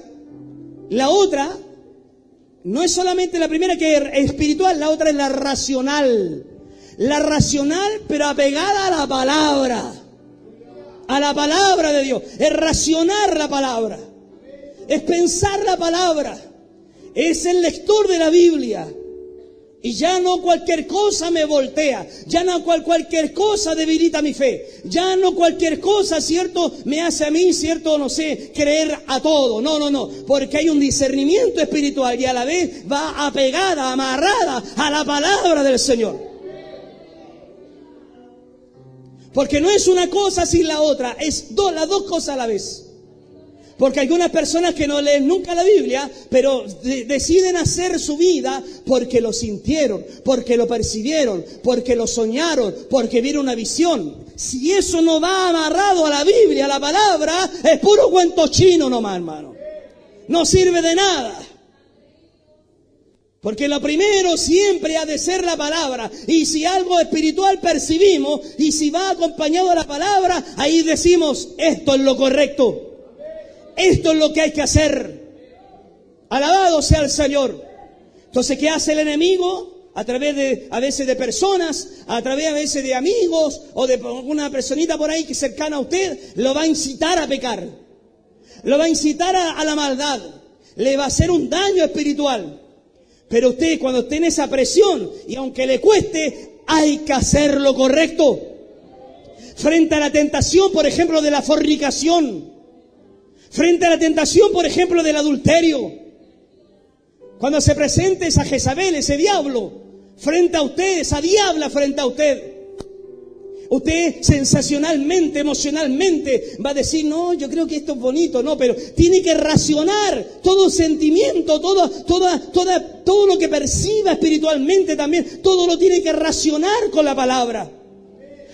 la otra no es solamente la primera que es espiritual, la otra es la racional. La racional, pero apegada a la palabra de Dios. Es racionar la palabra, es pensar la palabra, es el lector de la Biblia. Y ya no cualquier cosa me voltea, ya no cualquier cosa debilita mi fe, ya no cualquier cosa, cierto, me hace a mí, cierto, no sé, creer a todo. No, porque hay un discernimiento espiritual y a la vez va apegada, amarrada a la palabra del Señor. Porque no es una cosa sin la otra, es las dos cosas a la vez. Porque hay algunas personas que no leen nunca la Biblia, pero deciden hacer su vida porque lo sintieron, porque lo percibieron, porque lo soñaron, porque vieron una visión. Si eso no va amarrado a la Biblia, a la palabra, es puro cuento chino nomás, hermano. No sirve de nada. Porque lo primero siempre ha de ser la palabra. Y si algo espiritual percibimos, y si va acompañado de la palabra, ahí decimos, esto es lo correcto. Esto es lo que hay que hacer. Alabado sea el Señor. Entonces, ¿qué hace el enemigo? A través a veces de personas, a través a veces de amigos, o de una personita por ahí que es cercana a usted, lo va a incitar a pecar. Lo va a incitar a la maldad. Le va a hacer un daño espiritual. Pero usted, cuando esté en esa presión, y aunque le cueste, hay que hacer lo correcto. Frente a la tentación, por ejemplo, de la fornicación. Frente a la tentación, por ejemplo, del adulterio. Cuando se presente esa Jezabel, ese diablo, frente a usted, esa diabla frente a usted. Usted sensacionalmente, emocionalmente va a decir, no, yo creo que esto es bonito, no, pero tiene que racionar todo sentimiento, todo lo que perciba espiritualmente también, todo lo tiene que racionar con la palabra.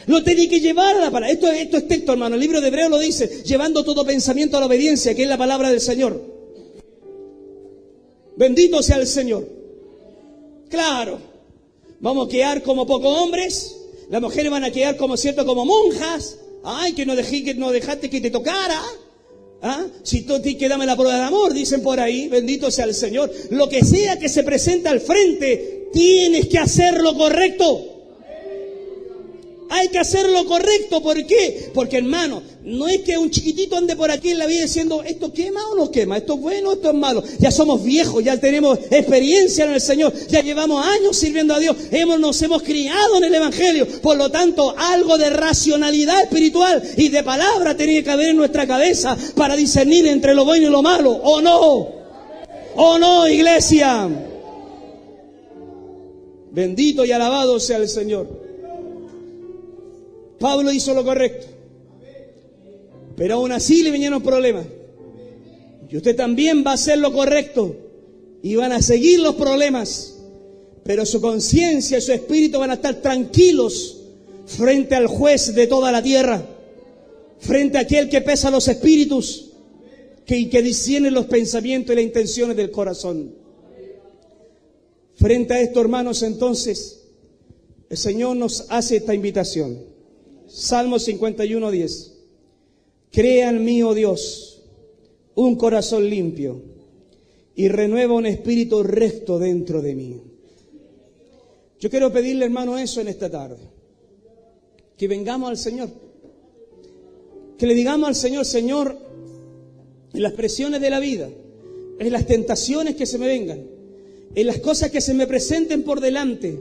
Lo tiene que llevar a la palabra. Esto es texto, hermano. El libro de Hebreos lo dice, llevando todo pensamiento a la obediencia, que es la palabra del Señor. Bendito sea el Señor. Claro, vamos a quedar como pocos hombres. Las mujeres van a quedar como monjas. Ay, que no dejaste que te tocara. ¿Ah? Si tú tienes que darme la prueba de amor, dicen por ahí. Bendito sea el Señor. Lo que sea que se presente al frente, tienes que hacer lo correcto. Hay que hacer lo correcto. ¿Por qué? Porque, hermano, no es que un chiquitito ande por aquí en la vida diciendo, ¿esto quema o no quema? ¿Esto es bueno o esto es malo? Ya somos viejos, ya tenemos experiencia en el Señor, ya llevamos años sirviendo a Dios, nos hemos criado en el Evangelio. Por lo tanto, algo de racionalidad espiritual y de palabra tiene que haber en nuestra cabeza para discernir entre lo bueno y lo malo. ¿O no? ¿O no, iglesia? Bendito y alabado sea el Señor. Pablo hizo lo correcto, pero aún así le vinieron problemas. Y usted también va a hacer lo correcto y van a seguir los problemas, pero su conciencia y su espíritu van a estar tranquilos frente al juez de toda la tierra, frente a aquel que pesa los espíritus, que discierne los pensamientos y las intenciones del corazón. Frente a esto, hermanos, entonces, el Señor nos hace esta invitación. Salmo 51:10. Crea en mí, oh Dios, un corazón limpio y renueva un espíritu recto dentro de mí. Yo quiero pedirle, hermano, eso en esta tarde. Que vengamos al Señor. Que le digamos al Señor, Señor, en las presiones de la vida, en las tentaciones que se me vengan, en las cosas que se me presenten por delante,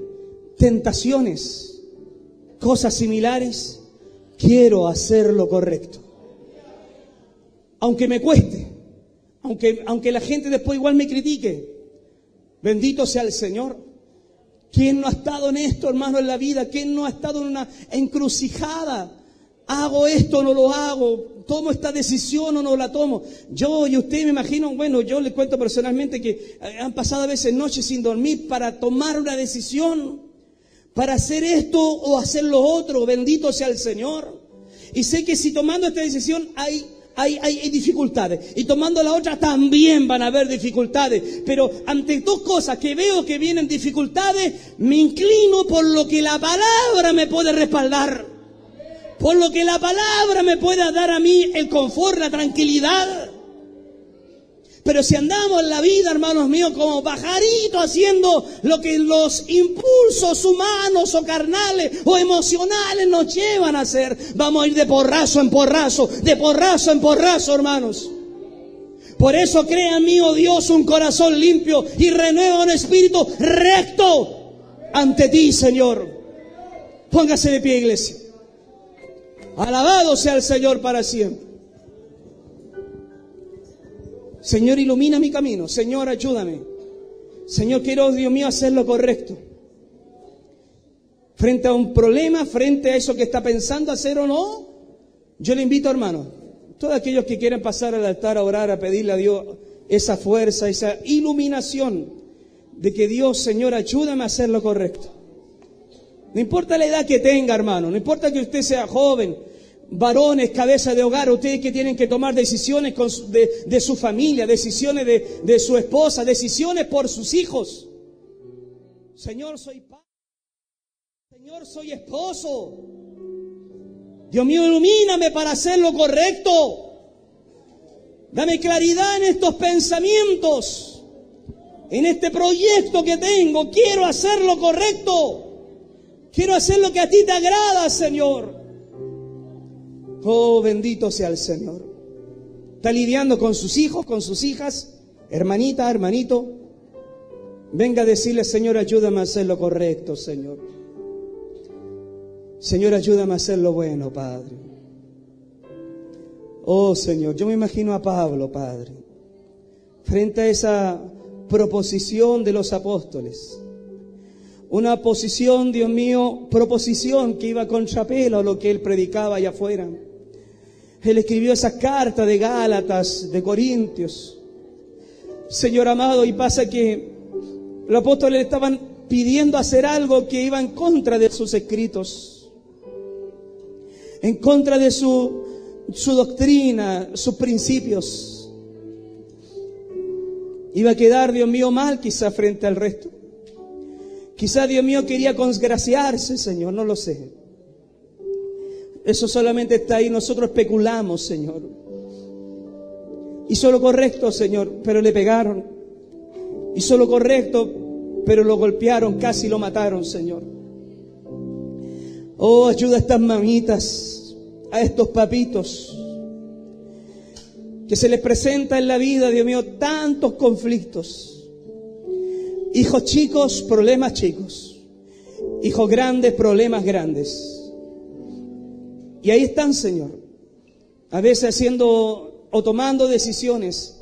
tentaciones, cosas similares, quiero hacer lo correcto. Aunque me cueste, aunque la gente después igual me critique, bendito sea el Señor. ¿Quién no ha estado en esto, hermano, en la vida? ¿Quién no ha estado en una encrucijada ¿Hago esto o no lo hago? ¿Tomo esta decisión o no la tomo? Yo y usted me imagino, bueno, yo le cuento personalmente que han pasado a veces noches sin dormir para tomar una decisión, para hacer esto o hacer lo otro. Bendito sea el Señor. Y sé que si tomando esta decisión hay dificultades, y tomando la otra también van a haber dificultades, pero ante dos cosas que veo que vienen dificultades, me inclino por lo que la palabra me puede respaldar, por lo que la palabra me pueda dar a mí el confort, la tranquilidad. Pero si andamos en la vida, hermanos míos, como pajaritos haciendo lo que los impulsos humanos o carnales o emocionales nos llevan a hacer, vamos a ir de porrazo en porrazo, hermanos. Por eso crea en mí, oh Dios, un corazón limpio y renueva un espíritu recto ante ti, Señor. Póngase de pie, iglesia. Alabado sea el Señor para siempre. Señor, ilumina mi camino. Señor, ayúdame. Señor, quiero, Dios mío, hacer lo correcto. Frente a un problema, frente a eso que está pensando hacer o no, yo le invito, hermano, todos aquellos que quieran pasar al altar a orar, a pedirle a Dios esa fuerza, esa iluminación de que Dios, Señor, ayúdame a hacer lo correcto. No importa la edad que tenga, hermano, no importa que usted sea joven, varones, cabeza de hogar, ustedes que tienen que tomar decisiones de su familia, decisiones de su esposa, decisiones por sus hijos. Señor, soy padre. Señor, soy esposo. Dios mío, ilumíname para hacer lo correcto. Dame claridad en estos pensamientos, en este proyecto que tengo. Quiero hacer lo correcto. Quiero hacer lo que a ti te agrada, Señor. Oh, bendito sea el Señor. Está lidiando con sus hijos, con sus hijas, hermanita, hermanito. Venga a decirle, Señor, ayúdame a hacer lo correcto, Señor. Señor, ayúdame a hacer lo bueno, Padre. Oh, Señor, yo me imagino a Pablo, Padre, frente a esa proposición de los apóstoles. Una posición, Dios mío, proposición que iba contrapelo a lo que él predicaba allá afuera. Él escribió esas cartas de Gálatas, de Corintios. Señor amado, y pasa que los apóstoles le estaban pidiendo hacer algo que iba en contra de sus escritos, en contra de su doctrina, sus principios. Iba a quedar, Dios mío, mal quizá frente al resto. Quizá, Dios mío, quería congraciarse, Señor, no lo sé. Eso solamente está ahí, nosotros especulamos, Señor. Hizo lo correcto, Señor, pero le pegaron. Hizo lo correcto, pero lo golpearon, casi lo mataron, Señor. Oh, ayuda a estas mamitas, a estos papitos, que se les presenta en la vida, Dios mío, tantos conflictos. Hijos chicos, problemas chicos. Hijos grandes, problemas grandes. Y ahí están, Señor, a veces haciendo o tomando decisiones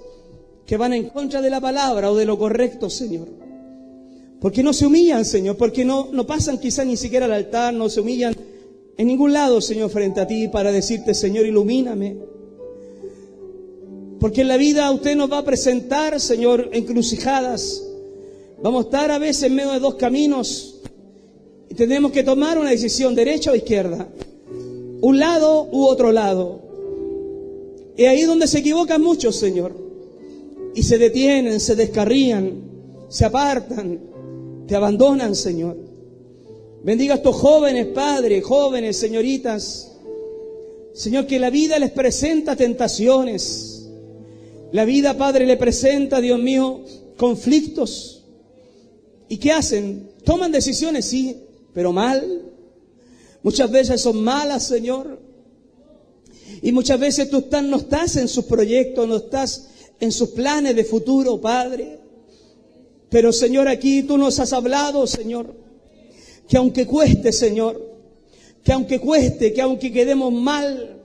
que van en contra de la palabra o de lo correcto, Señor. Porque no se humillan, Señor, porque no pasan quizás ni siquiera al altar, no se humillan en ningún lado, Señor, frente a ti para decirte, Señor, ilumíname. Porque en la vida usted nos va a presentar, Señor, encrucijadas. Vamos a estar a veces en medio de dos caminos y tenemos que tomar una decisión, derecha o izquierda, un lado u otro lado. Y ahí es donde se equivocan muchos, Señor, y se detienen, se descarrían, se apartan, te abandonan, Señor. Bendiga a estos jóvenes, Padre, jóvenes, señoritas, Señor, que la vida les presenta tentaciones. La vida, Padre, le presenta, Dios mío, conflictos. ¿Y qué hacen? Toman decisiones, sí, pero mal. Muchas veces son malas, Señor. Y muchas veces tú no estás en sus proyectos, no estás en sus planes de futuro, Padre. Pero, Señor, aquí tú nos has hablado, Señor, que aunque cueste, Señor, que aunque cueste, que aunque quedemos mal,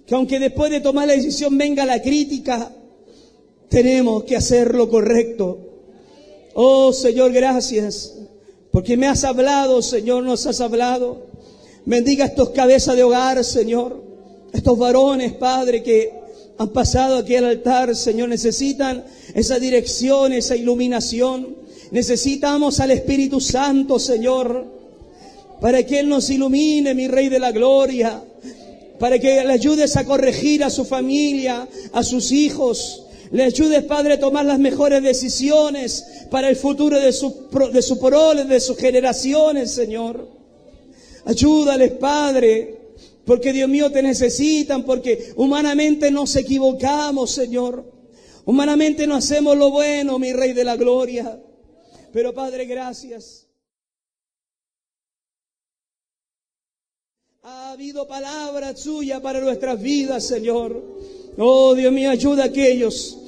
que aunque después de tomar la decisión venga la crítica, tenemos que hacer lo correcto. Oh, Señor, gracias, porque me has hablado, Señor, nos has hablado. Bendiga a estos cabezas de hogar, Señor. Estos varones, Padre, que han pasado aquí al altar, Señor, necesitan esa dirección, esa iluminación. Necesitamos al Espíritu Santo, Señor, para que Él nos ilumine, mi Rey de la Gloria, para que le ayudes a corregir a su familia, a sus hijos. Le ayudes, Padre, a tomar las mejores decisiones para el futuro de su prole, de sus generaciones, Señor. Ayúdales, Padre, porque Dios mío te necesitan, porque humanamente nos equivocamos, Señor. Humanamente no hacemos lo bueno, mi Rey de la Gloria. Pero Padre, gracias. Ha habido palabra suya para nuestras vidas, Señor. Oh, Dios mío, ayuda a aquellos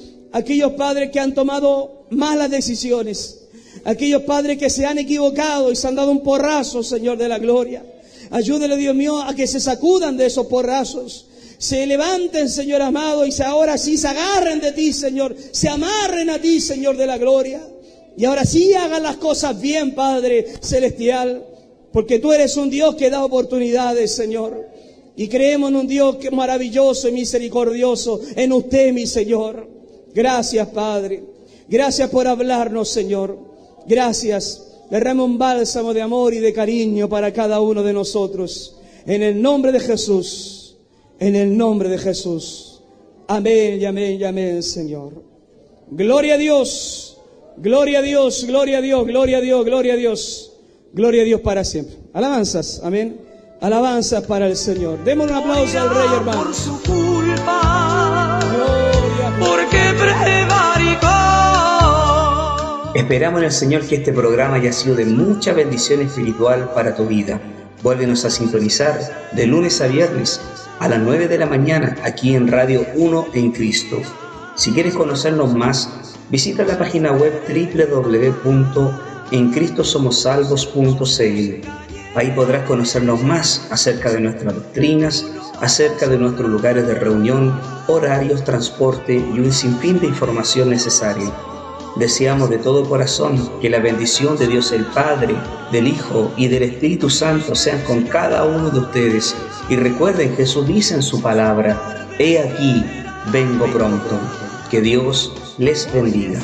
padres que han tomado malas decisiones. Aquellos padres que se han equivocado y se han dado un porrazo, Señor de la Gloria. Ayúdele, Dios mío, a que se sacudan de esos porrazos. Se levanten, Señor amado, y ahora sí se agarren de ti, Señor. Se amarren a ti, Señor de la Gloria. Y ahora sí hagan las cosas bien, Padre Celestial. Porque tú eres un Dios que da oportunidades, Señor. Y creemos en un Dios que es maravilloso y misericordioso. En usted, mi Señor. Gracias, Padre. Gracias por hablarnos, Señor. Gracias. Derrama un bálsamo de amor y de cariño para cada uno de nosotros. En el nombre de Jesús. En el nombre de Jesús. Amén y amén y amén, Señor. Gloria a Dios. Gloria a Dios. Gloria a Dios. Gloria a Dios. Gloria a Dios. Gloria a Dios para siempre. Alabanzas. Amén. Alabanzas para el Señor. Demos un aplauso al Rey, hermano. Por su culpa, Gloria. porque prevaricó. Esperamos en el Señor que este programa haya sido de mucha bendición espiritual para tu vida. Vuélvenos a sintonizar de lunes a viernes a las 9 de la mañana aquí en Radio 1 en Cristo. Si quieres conocernos más, visita la página web www.encristosomosalvos.cl. Ahí podrás conocernos más acerca de nuestras doctrinas, acerca de nuestros lugares de reunión, horarios, transporte y un sinfín de información necesaria. Deseamos de todo corazón que la bendición de Dios el Padre, del Hijo y del Espíritu Santo sean con cada uno de ustedes. Y recuerden, Jesús dice en su palabra: He aquí, vengo pronto. Que Dios les bendiga.